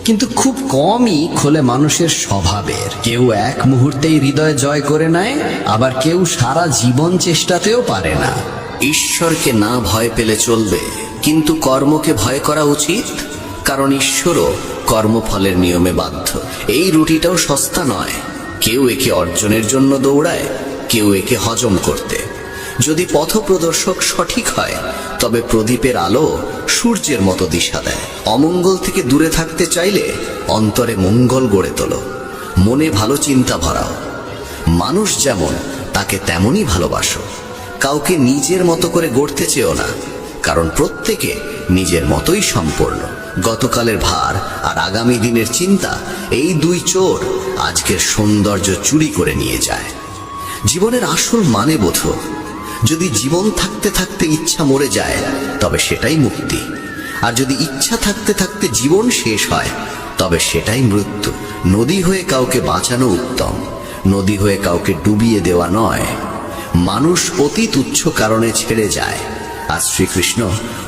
কিন্তু খুব কমই খোলে মানুষের স্বভাবের। কেউ এক মুহূর্তেই হৃদয় জয় করে নেয়, আবার কেউ সারা জীবন চেষ্টাতেও পারে না। ঈশ্বরকে না ভয় পেলে চলবে, কিন্তু কর্মকে ভয় করা উচিত। কারণ ঈশ্বরও কর্মফলের নিয়মে বাধ্য। এই রুটিটাও সস্তা নয়। কেউ একে অর্জনের জন্য দৌড়ায়, কেউ একে হজম করতে। যদি পথপ্রদর্শক সঠিক হয় তবে প্রদীপের আলো সূর্যের মতো দিশা দেয়। অমঙ্গল থেকে দূরে থাকতে চাইলে অন্তরে মঙ্গল গড়ে তোলো, মনে ভালো চিন্তা ভরাও। মানুষ যেমন তাকে তেমনই ভালোবাসো। কাউকে নিজের মতো করে গড়তে চেও না, কারণ প্রত্যেকে নিজের মতোই সম্পূর্ণ। গতকালের ভার আর আগামী দিনের চিন্তা, এই দুই চোর আজকের সৌন্দর্য চুরি করে নিয়ে যায়। জীবনের আসল মানে বোঝো। যদি জীবন থাকতে থাকতে ইচ্ছা মরে যায় তবে সেটাই মুক্তি, আর যদি ইচ্ছা থাকতে থাকতে জীবন শেষ হয় তবে সেটাই মৃত্যু। নদী হয়ে কাউকে বাঁচানো উত্তম, নদী হয়ে কাউকে ডুবিয়ে দেওয়া নয়। মানুষ অতি তুচ্ছ কারণে ছেড়ে যায়, আর শ্রীকৃষ্ণ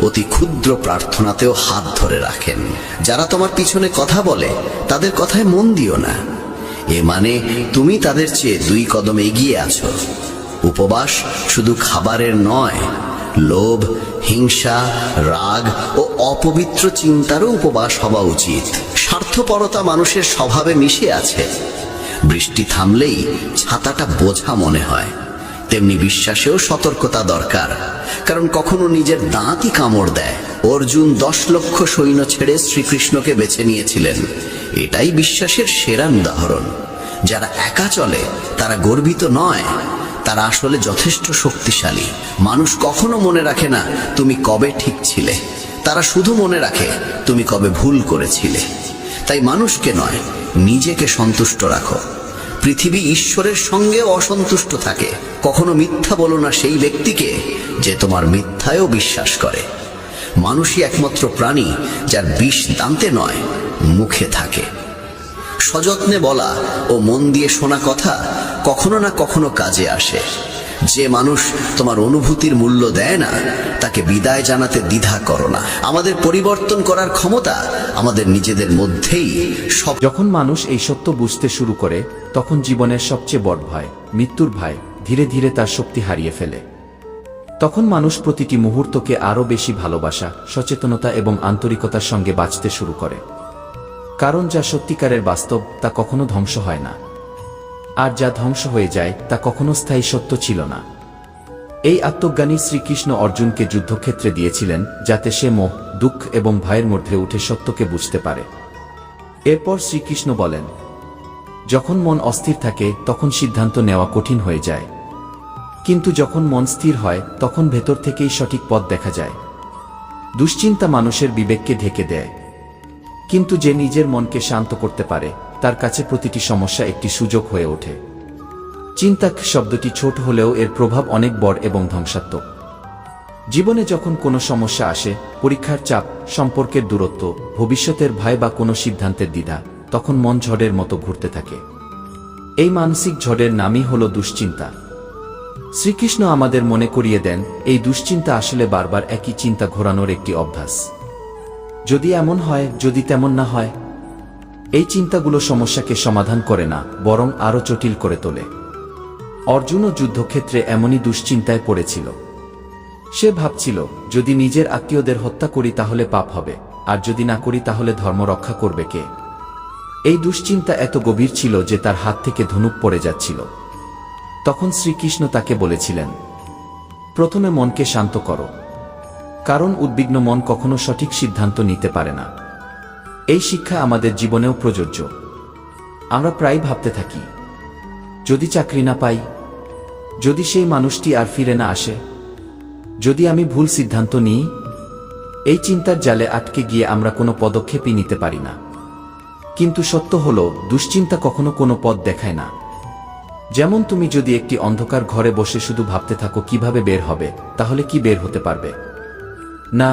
অতি ক্ষুদ্র প্রার্থনাতেও হাত ধরে রাখেন। যারা তোমার পিছনে কথা বলে তাদের কথায় মন দিও না, এ মানে তুমি তাদের চেয়ে 2 কদম এগিয়ে আছো। উপবাস শুধু খাবারের নয়, লোভ, হিংসা, রাগ ও অপবিত্র চিন্তারও উপবাস হওয়া উচিত। স্বার্থপরতা মানুষের স্বভাবে মিশে আছে। বৃষ্টি থামলেই ছাতাটা বোঝা মনে হয়, তেমনি বিশ্বাসেও সতর্কতা দরকার, কারণ কখনো নিজের দাঁতই কামড় দেয়। অর্জুন 10 লক্ষ সৈন্য ছেড়ে শ্রীকৃষ্ণকে বেছে নিয়েছিলেন। এটাই বিশ্বাসের সেরা উদাহরণ। যারা একা চলে তারা গর্বিত নয়, তারা আসলে যথেষ্ট শক্তিশালী। মানুষ কখনো মনে রাখে না তুমি কবে ঠিক ছিলে, তারা শুধু মনে রাখে তুমি কবে ভুল করেছিলে। তাই মানুষকে নয়, নিজেকে সন্তুষ্ট রাখো। পৃথিবী ঈশ্বরের সঙ্গেও অসন্তুষ্ট থাকে। কখনো মিথ্যা বলো না সেই ব্যক্তিকে যে তোমার মিথ্যায়ও বিশ্বাস করে। মানুষই একমাত্র প্রাণী যার বিষ দান্তে নয়, মুখে থাকে। সযত্নে বলা ও মন দিয়ে শোনা কথা কখনো না কখনো কাজে আসে। যে মানুষ তোমার অনুভূতির মূল্য দেয় না তাকে বিদায় জানাতে দ্বিধা করো না। আমাদের পরিবর্তন করার ক্ষমতা আমাদের নিজেদের মধ্যেই। যখন মানুষ এই সত্য বুঝতে শুরু করে তখন জীবনের সবচেয়ে বড় ভয়, মৃত্যুর ভয়, ধীরে ধীরে তার শক্তি হারিয়ে ফেলে। তখন মানুষ প্রতিটি মুহূর্তকে আরও বেশি ভালোবাসা, সচেতনতা এবং আন্তরিকতার সঙ্গে বাঁচতে শুরু করে। কারণ যা সত্যিকারের বাস্তব তা কখনো ধ্বংস হয় না, আর যা ধ্বংস হয়ে যায় তা কখনো স্থায়ী সত্য ছিল না। এই আত্মজ্ঞানী শ্রীকৃষ্ণ অর্জুনকে যুদ্ধক্ষেত্রে দিয়েছিলেন যাতে সে মোহ, দুঃখ এবং ভয়ের মধ্যে উঠে সত্যকে বুঝতে পারে। এরপর শ্রীকৃষ্ণ বলেন, যখন মন অস্থির থাকে তখন সিদ্ধান্ত নেওয়া কঠিন হয়ে যায়, কিন্তু যখন মন স্থির হয় তখন ভেতর থেকেই সঠিক পথ দেখা যায়। দুশ্চিন্তা মানুষের বিবেককে ঢেকে দেয়, কিন্তু যে নিজের মনকে শান্ত করতে পারে তার কাছে প্রতিটি সমস্যা একটি সুযোগ হয়ে ওঠে। চিন্তা শব্দটি ছোট হলেও এর প্রভাব অনেক বড় এবং ধ্বংসাত্মক। জীবনে যখন কোনো সমস্যা আসে, পরীক্ষার চাপ, সম্পর্কের দূরত্ব, ভবিষ্যতের ভয় বা কোনো সিদ্ধান্তের দ্বিধা, তখন মন ঝড়ের মতো ঘুরতে থাকে। এই মানসিক ঝড়ের নামই হল দুশ্চিন্তা। শ্রীকৃষ্ণ আমাদের মনে করিয়ে দেন এই দুশ্চিন্তা আসলে বারবার একই চিন্তা ঘোরানোর একটি অভ্যাস। যদি এমন হয়, যদি তেমন না হয়। এই চিন্তাগুলো সমস্যাকে সমাধান করে না, বরং আরও জটিল করে তোলে। অর্জুনও যুদ্ধক্ষেত্রে এমনই দুশ্চিন্তায় পড়েছিল। সে ভাবছিল, যদি নিজের আত্মীয়দের হত্যা করি তাহলে পাপ হবে, আর যদি না করি তাহলে ধর্ম রক্ষা করবে কে? এই দুশ্চিন্তা এত গভীর ছিল যে তার হাত থেকে ধনুক পড়ে যাচ্ছিল। তখন শ্রীকৃষ্ণ তাকে বলেছিলেন, প্রথমে মনকে শান্ত করো, কারণ উদ্বিগ্ন মন কখনো সঠিক সিদ্ধান্ত নিতে পারে না। এই শিক্ষা আমাদের জীবনেও প্রযোজ্য। আমরা প্রায় ভাবতে থাকি, যদি চাকরি না পাই, যদি সেই মানুষটি আর ফিরে না আসে, যদি আমি ভুল সিদ্ধান্ত নিই। এই চিন্তার জালে আটকে গিয়ে আমরা কোনো পদক্ষেপই নিতে পারি না। কিন্তু সত্য হলো, দুশ্চিন্তা কখনো কোনো পথ দেখায় না। যেমন তুমি যদি একটি অন্ধকার ঘরে বসে শুধু ভাবতে থাকো কিভাবে বের হবে, তাহলে কি বের হতে পারবে? না।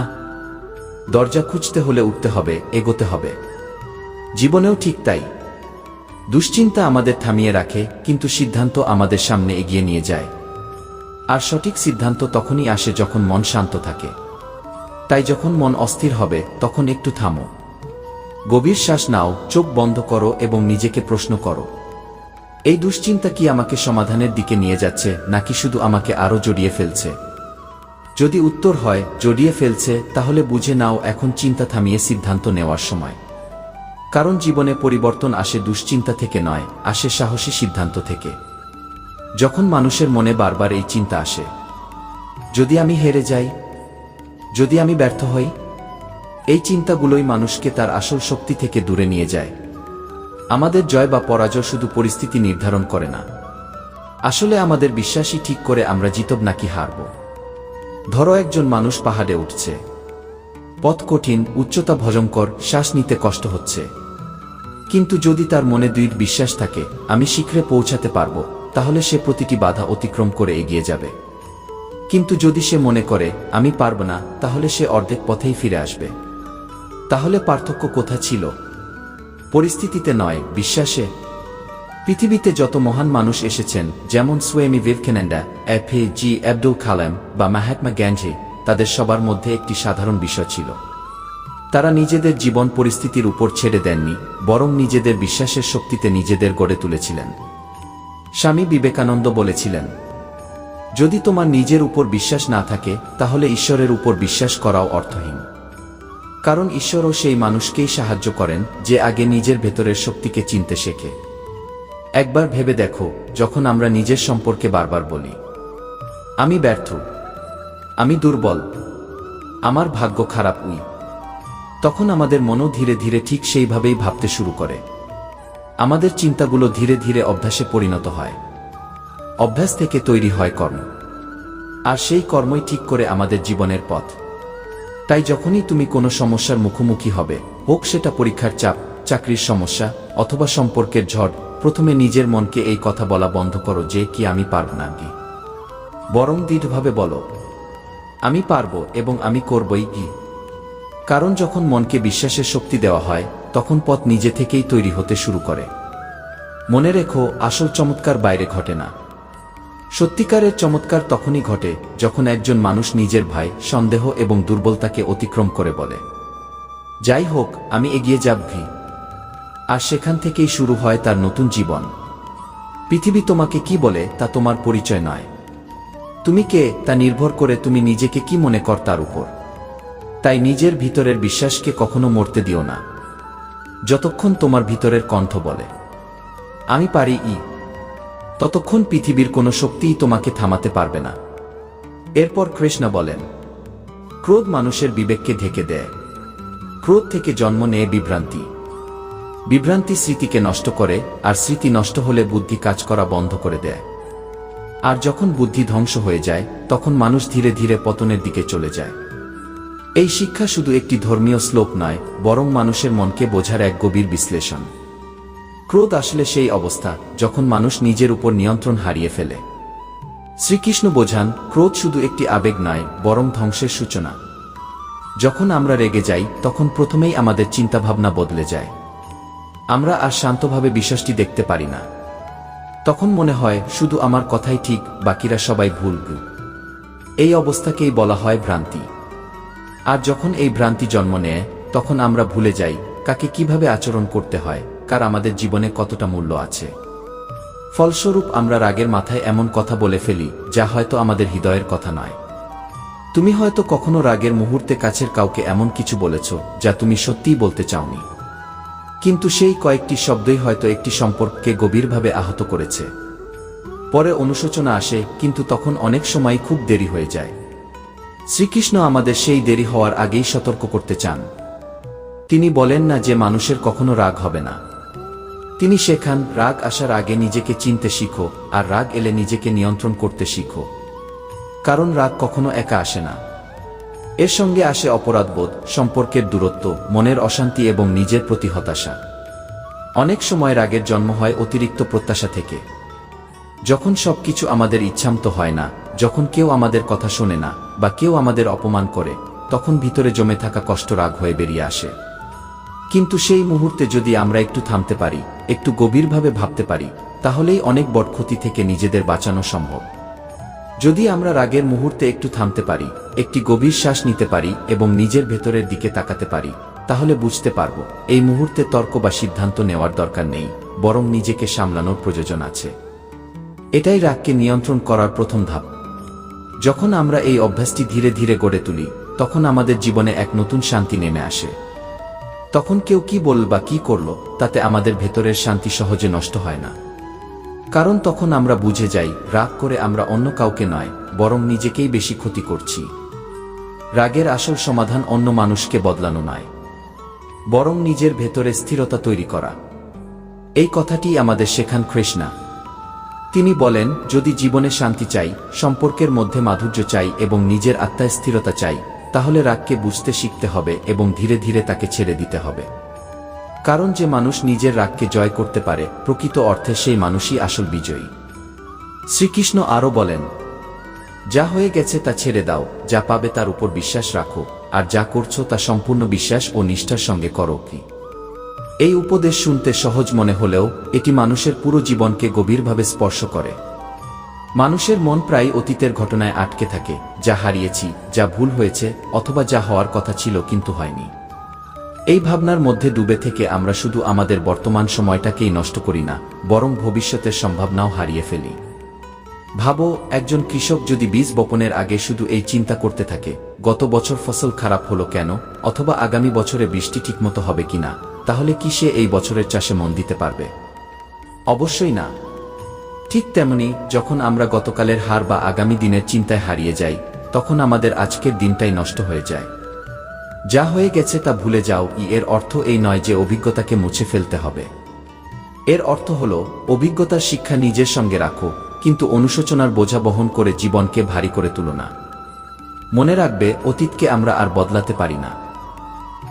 দরজা খুঁজতে হলে উঠতে হবে, এগোতে হবে। জীবনেও ঠিক তাই। দুশ্চিন্তা আমাদের থামিয়ে রাখে, কিন্তু সিদ্ধান্ত আমাদের সামনে এগিয়ে নিয়ে যায়। আর সঠিক সিদ্ধান্ত তখনই আসে যখন মন শান্ত থাকে। তাই যখন মন অস্থির হবে তখন একটু থামো, গভীর শ্বাস নাও, চোখ বন্ধ করো এবং নিজেকে প্রশ্ন করো, এই দুশ্চিন্তা কি আমাকে সমাধানের দিকে নিয়ে যাচ্ছে নাকি শুধু আমাকে আরো জড়িয়ে ফেলছে? যদি উত্তর হয় জড়িয়ে ফেলছে, তাহলে বুঝে নাও এখন চিন্তা থামিয়ে সিদ্ধান্ত নেওয়ার সময়। কারণ জীবনে পরিবর্তন আসে দুশ্চিন্তা থেকে নয়, আসে সাহসী সিদ্ধান্ত থেকে। যখন মানুষের মনে বারবার এই চিন্তা আসে, যদি আমি হেরে যাই, যদি আমি ব্যর্থ হই, এই চিন্তাগুলোই মানুষকে তার আসল শক্তি থেকে দূরে নিয়ে যায়। আমাদের জয় বা পরাজয় শুধু পরিস্থিতি নির্ধারণ করে না, আসলে আমাদের বিশ্বাসই ঠিক করে আমরা জিতব নাকি হারব। ধরো একজন মানুষ পাহাড়ে উঠছে, পথ কঠিন, উচ্চতা ভয়ঙ্কর, শ্বাস নিতে কষ্ট হচ্ছে, কিন্তু যদি তার মনে দৃঢ় বিশ্বাস থাকে আমি শীঘ্র পৌঁছাতে পারবো, তাহলে সে প্রতিটি বাধা অতিক্রম করে এগিয়ে যাবে। কিন্তু যদি সে মনে করে আমি পারব না, তাহলে সে অর্ধেক পথেই ফিরে আসবে। তাহলে পার্থক্য কোথা ছিল? পরিস্থিতিতে নয়, বিশ্বাসে। পৃথিবীতে যত মহান মানুষ এসেছেন, যেমন স্বামী বিবেকানন্দ, এ.পি.জে আব্দুল কালাম বা মহাত্মা গান্ধী, তাদের সবার মধ্যে একটি সাধারণ বিষয় ছিল। তারা নিজেদের জীবন পরিস্থিতির উপর ছেড়ে দেননি, বরং নিজেদের বিশ্বাসের শক্তিতে নিজেদের গড়ে তুলেছিলেন। স্বামী বিবেকানন্দ বলেছিলেন, যদি তোমার নিজের উপর বিশ্বাস না থাকে, তাহলে ঈশ্বরের উপর বিশ্বাস করাও অর্থহীন। কারণ ঈশ্বরও সেই মানুষকেই সাহায্য করেন যে আগে নিজের ভেতরের শক্তিকে চিনতে শেখে। একবার ভেবে দেখো, যখন আমরা নিজের সম্পর্কে বারবার বলি আমি ব্যর্থ, আমি দুর্বল, আমার ভাগ্য খারাপ, তখন আমাদের মনও ধীরে ধীরে ঠিক সেইভাবেই ভাবতে শুরু করে। আমাদের চিন্তাগুলো ধীরে ধীরে অভ্যাসে পরিণত হয়, অভ্যাস থেকে তৈরি হয় কর্ম, আর সেই কর্মই ঠিক করে আমাদের জীবনের পথ। তাই যখনই তুমি কোনো সমস্যার মুখোমুখি হবে, হোক সেটা পরীক্ষার চাপ, চাকরির সমস্যা অথবা সম্পর্কের ঝড়, প্রথমে নিজের মনকে এই কথা বলা বন্ধ করো যে কি আমি পারব না, কি বরং দৃঢ়ভাবে বলো আমি পারব এবং আমি করবই কি। কারণ যখন মনকে বিশ্বাসের শক্তি দেওয়া হয়, তখন পথ নিজে থেকেই তৈরি হতে শুরু করে। মনে রেখো, আসল চমৎকার বাইরে ঘটে না, সত্যিকারের চমৎকার তখনই ঘটে যখন একজন মানুষ নিজের ভয়, সন্দেহ এবং দুর্বলতাকে অতিক্রম করে বলে যাই হোক আমি এগিয়ে যাবি, আর সেখান থেকেই শুরু হয় তার নতুন জীবন। পৃথিবী তোমাকে কি বলে তা তোমার পরিচয় নয়, তুমি কে তা নির্ভর করে তুমি নিজেকে কি মনে কর তার উপর। তাই নিজের ভিতরের বিশ্বাসকে কখনো মরতে দিও না। যতক্ষণ তোমার ভিতরের কণ্ঠ বলে আমি পারি, ততক্ষণ পৃথিবীর কোনো শক্তিই তোমাকে থামাতে পারবে না। এরপর কৃষ্ণ বলেন, ক্রোধ মানুষের বিবেককে ঢেকে দেয়, ক্রোধ থেকে জন্ম নেয় বিভ্রান্তি, বিভ্রান্তি স্মৃতিকে নষ্ট করে, আর স্মৃতি নষ্ট হলে বুদ্ধি কাজ করা বন্ধ করে দেয়। আর যখন বুদ্ধি ধ্বংস হয়ে যায়, তখন মানুষ ধীরে ধীরে পতনের দিকে চলে যায়। এই শিক্ষা শুধু একটি ধর্মীয় শ্লোক নয়, বরং মানুষের মনকে বোঝার এক গভীর বিশ্লেষণ। ক্রোধ আসলে সেই অবস্থা যখন মানুষ নিজের উপর নিয়ন্ত্রণ হারিয়ে ফেলে। শ্রীকৃষ্ণ বোঝান, ক্রোধ শুধু একটি আবেগ নয়, বরং ধ্বংসের সূচনা। যখন আমরা রেগে যাই, তখন প্রথমেই আমাদের চিন্তাভাবনা বদলে যায়। আমরা আর শান্তভাবে বিষয়টি দেখতে পারি না। তখন মনে হয় শুধু আমার কথাই ঠিক, বাকিরা সবাই ভুল। এই অবস্থাকেই বলা হয় ভ্রান্তি। আর যখন এই ভ্রান্তি জন্ম নেয়, তখন আমরা ভুলে যাই কাকে কিভাবে আচরণ করতে হয়, কার আমাদের জীবনে কতটা মূল্য আছে। ফলস্বরূপ আমরা রাগের মাথায় এমন কথা বলে ফেলি যা হয়তো আমাদের হৃদয়ের কথা নয়। তুমি হয়তো কখনো রাগের মুহূর্তে কাছের কাউকে এমন কিছু বলেছ যা তুমি সত্যিই বলতে চাওনি, কিন্তু সেই কয়েকটি শব্দই হয়তো একটি সম্পর্ককে গভীরভাবে আহত করেছে। পরে অনুশোচনা আসে, কিন্তু তখন অনেক সময় খুব দেরি হয়ে যায়। শ্রীকৃষ্ণ আমাদের সেই দেরি হওয়ার আগেই সতর্ক করতে চান। তিনি বলেন না যে মানুষের কখনো রাগ হবে না। তিনি শেখান, রাগ আসার আগে নিজেকে চিনতে শিখো, আর রাগ এলে নিজেকে নিয়ন্ত্রণ করতে শিখো। কারণ রাগ কখনো একা আসে না, এর সঙ্গে আসে অপরাধবোধ, সম্পর্কের দূরত্ব, মনের অশান্তি এবং নিজের প্রতি হতাশা। অনেক সময় রাগের জন্ম হয় অতিরিক্ত প্রত্যাশা থেকে। যখন সবকিছু আমাদের ইচ্ছামতো হয় না, যখন কেউ আমাদের কথা শোনে না বা কেউ আমাদের অপমান করে, তখন ভিতরে জমে থাকা কষ্ট রাগ হয়ে বেরিয়ে আসে। কিন্তু সেই মুহূর্তে যদি আমরা একটু থামতে পারি, একটু গভীরভাবে ভাবতে পারি, তাহলেই অনেক বড় ক্ষতি থেকে নিজেদের বাঁচানো সম্ভব। যদি আমরা রাগের মুহূর্তে একটু থামতে পারি, একটি গভীর শ্বাস নিতে পারি এবং নিজের ভেতরের দিকে তাকাতে পারি, তাহলে বুঝতে পারব এই মুহূর্তে তর্ক বা সিদ্ধান্ত নেওয়ার দরকার নেই, বরং নিজেকে সামলানোর প্রয়োজন আছে। এটাই রাগকে নিয়ন্ত্রণ করার প্রথম ধাপ। যখন আমরা এই অভ্যাসটি ধীরে ধীরে গড়ে তুলি, তখন আমাদের জীবনে এক নতুন শান্তি নেমে আসে। তখন কেউ কি বলল বা কি করল তাতে আমাদের ভেতরের শান্তি সহজে নষ্ট হয় না। কারণ তখন আমরা বুঝে যাই রাগ করে আমরা অন্য কাউকে নয় বরং নিজেকেই বেশি ক্ষতি করছি। রাগের আসল সমাধান অন্য মানুষকে বদলানো নয়, বরং নিজের ভেতরে স্থিরতা তৈরি করা। এই কথাটি আমাদের শেখান কৃষ্ণ। তিনি বলেন, যদি জীবনে শান্তি চাই, সম্পর্কের মধ্যে মাধুর্য চাই এবং নিজের আত্মায় স্থিরতা চাই, তাহলে রাগকে বুঝতে শিখতে হবে এবং ধীরে ধীরে তাকে ছেড়ে দিতে হবে। কারণ যে মানুষ নিজের রাগকে জয় করতে পারে, প্রকৃত অর্থে সেই মানুষই আসল বিজয়ী। শ্রীকৃষ্ণ আরও বলেন, যা হয়ে গেছে তা ছেড়ে দাও, যা পাবে তার উপর বিশ্বাস রাখো, আর যা করছো তা সম্পূর্ণ বিশ্বাস ও নিষ্ঠার সঙ্গে করো। কি এই উপদেশ শুনতে সহজ মনে হলেও এটি মানুষের পুরো জীবনকে গভীরভাবে স্পর্শ করে। মানুষের মন প্রায় অতীতের ঘটনায় আটকে থাকে, যা হারিয়েছি, যা ভুল হয়েছে, অথবা যা হওয়ার কথা ছিল কিন্তু হয়নি। এই ভাবনার মধ্যে ডুবে থেকে আমরা শুধু আমাদের বর্তমান সময়টাকেই নষ্ট করি না, বরং ভবিষ্যতের সম্ভাবনাও হারিয়ে ফেলি। ভাবো, একজন কৃষক যদি বীজ বপনের আগে শুধু এই চিন্তা করতে থাকে গত বছর ফসল খারাপ হলো কেন, অথবা আগামী বছরে বৃষ্টি ঠিকমতো হবে কিনা, তাহলে কি সে এই বছরের চাষে মন দিতে পারবে? অবশ্যই না। ঠিক তেমনি যখন আমরা গতকালের হার বা আগামী দিনের চিন্তায় হারিয়ে যাই, তখন আমাদের আজকের দিনটাই নষ্ট হয়ে যায়। যা হয়ে গেছে তা ভুলে যাও। এর অর্থ এই নয় যে অভিজ্ঞতাকে মুছে ফেলতে হবে। এর অর্থ হল অভিজ্ঞতার শিক্ষা নিজের সঙ্গে রাখো, কিন্তু অনুশোচনার বোঝা বহন করে জীবনকে ভারী করে তুলো না। মনে রাখবে, অতীতকে আমরা আর বদলাতে পারি না,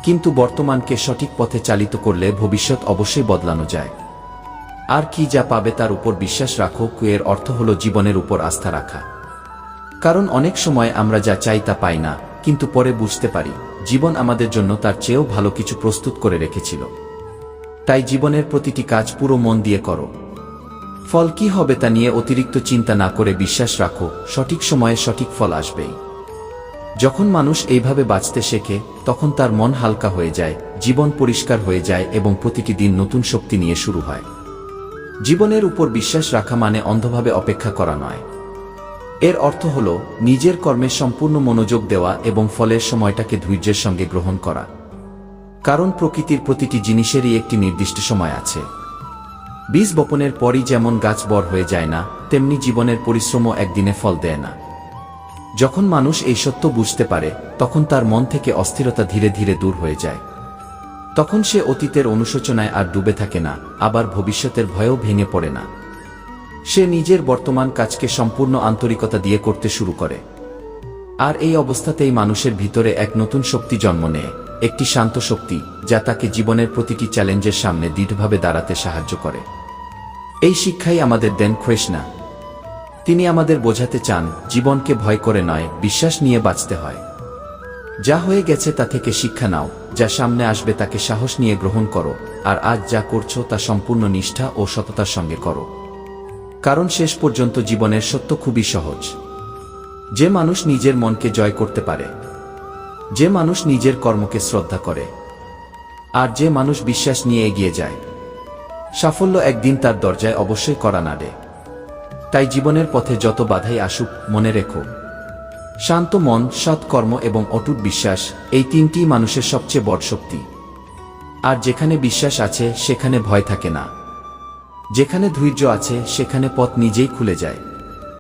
কিন্তু বর্তমানকে সঠিক পথে চালিত করলে ভবিষ্যৎ অবশ্যই বদলানো যায়। আর কি যা পাবে তার উপর বিশ্বাস রাখো। এর অর্থ হল জীবনের উপর আস্থা রাখা। কারণ অনেক সময় আমরা যা চাই তা পাই না, কিন্তু পরে বুঝতে পারি জীবন আমাদের জন্য তার চেয়েও ভালো কিছু প্রস্তুত করে রেখেছিল। তাই জীবনের প্রতিটি কাজ পুরো মন দিয়ে করো। ফল কি হবে তা নিয়ে অতিরিক্ত চিন্তা না করে বিশ্বাস রাখো, সঠিক সময়ে সঠিক ফল আসবেই। যখন মানুষ এইভাবে বাঁচতে শেখে, তখন তার মন হালকা হয়ে যায়, জীবন পরিষ্কার হয়ে যায় এবং প্রতিটি দিন নতুন শক্তি নিয়ে শুরু হয়। জীবনের উপর বিশ্বাস রাখা মানে অন্ধভাবে অপেক্ষা করা নয়। এর অর্থ হল নিজের কর্মে সম্পূর্ণ মনোযোগ দেওয়া এবং ফলের সময়টাকে ধৈর্যের সঙ্গে গ্রহণ করা। কারণ প্রকৃতির প্রতিটি জিনিসেরই একটি নির্দিষ্ট সময় আছে। বীজ বপনের পরই যেমন গাছ বড় হয়ে যায় না, তেমনি জীবনের পরিশ্রমও একদিনে ফল দেয় না। যখন মানুষ এই সত্য বুঝতে পারে, তখন তার মন থেকে অস্থিরতা ধীরে ধীরে দূর হয়ে যায়। তখন সে অতীতের অনুশোচনায় আর ডুবে থাকে না, আবার ভবিষ্যতের ভয়েও ভেঙে পড়ে না। সে নিজের বর্তমান কাজকে সম্পূর্ণ আন্তরিকতা দিয়ে করতে শুরু করে। আর এই অবস্থাতেই মানুষের ভিতরে এক নতুন শক্তি জন্ম নেয়, একটি শান্ত শক্তি, যা তাকে জীবনের প্রতিটি চ্যালেঞ্জের সামনে দৃঢ়ভাবে দাঁড়াতে সাহায্য করে। এই শিক্ষাই আমাদের দেন কৃষ্ণ। তিনি আমাদের বোঝাতে চান, জীবনকে ভয় করে নয়, বিশ্বাস নিয়ে বাঁচতে হয়। যা হয়ে গেছে তা থেকে শিক্ষা নাও, যা সামনে আসবে তাকে সাহস নিয়ে গ্রহণ করো, আর আজ যা করছো তা সম্পূর্ণ নিষ্ঠা ও সততার সঙ্গে করো। কারণ শেষ পর্যন্ত জীবনের সত্য খুবই সহজ। যে মানুষ নিজের মনকে জয় করতে পারে, যে মানুষ নিজের কর্মকে শ্রদ্ধা করে, আর যে মানুষ বিশ্বাস নিয়ে এগিয়ে যায়, সাফল্য একদিন তার দরজায় অবশ্যই কড়া নাড়ে। তাই জীবনের পথে যত বাধাই আসুক, মনে রেখো, শান্ত মন, সৎকর্ম এবং অটুট বিশ্বাস, এই তিনটিই মানুষের সবচেয়ে বড় শক্তি। আর যেখানে বিশ্বাস আছে সেখানে ভয় থাকে না, যেখানে ধৈর্য আছে সেখানে পথ নিজেই খুলে যায়।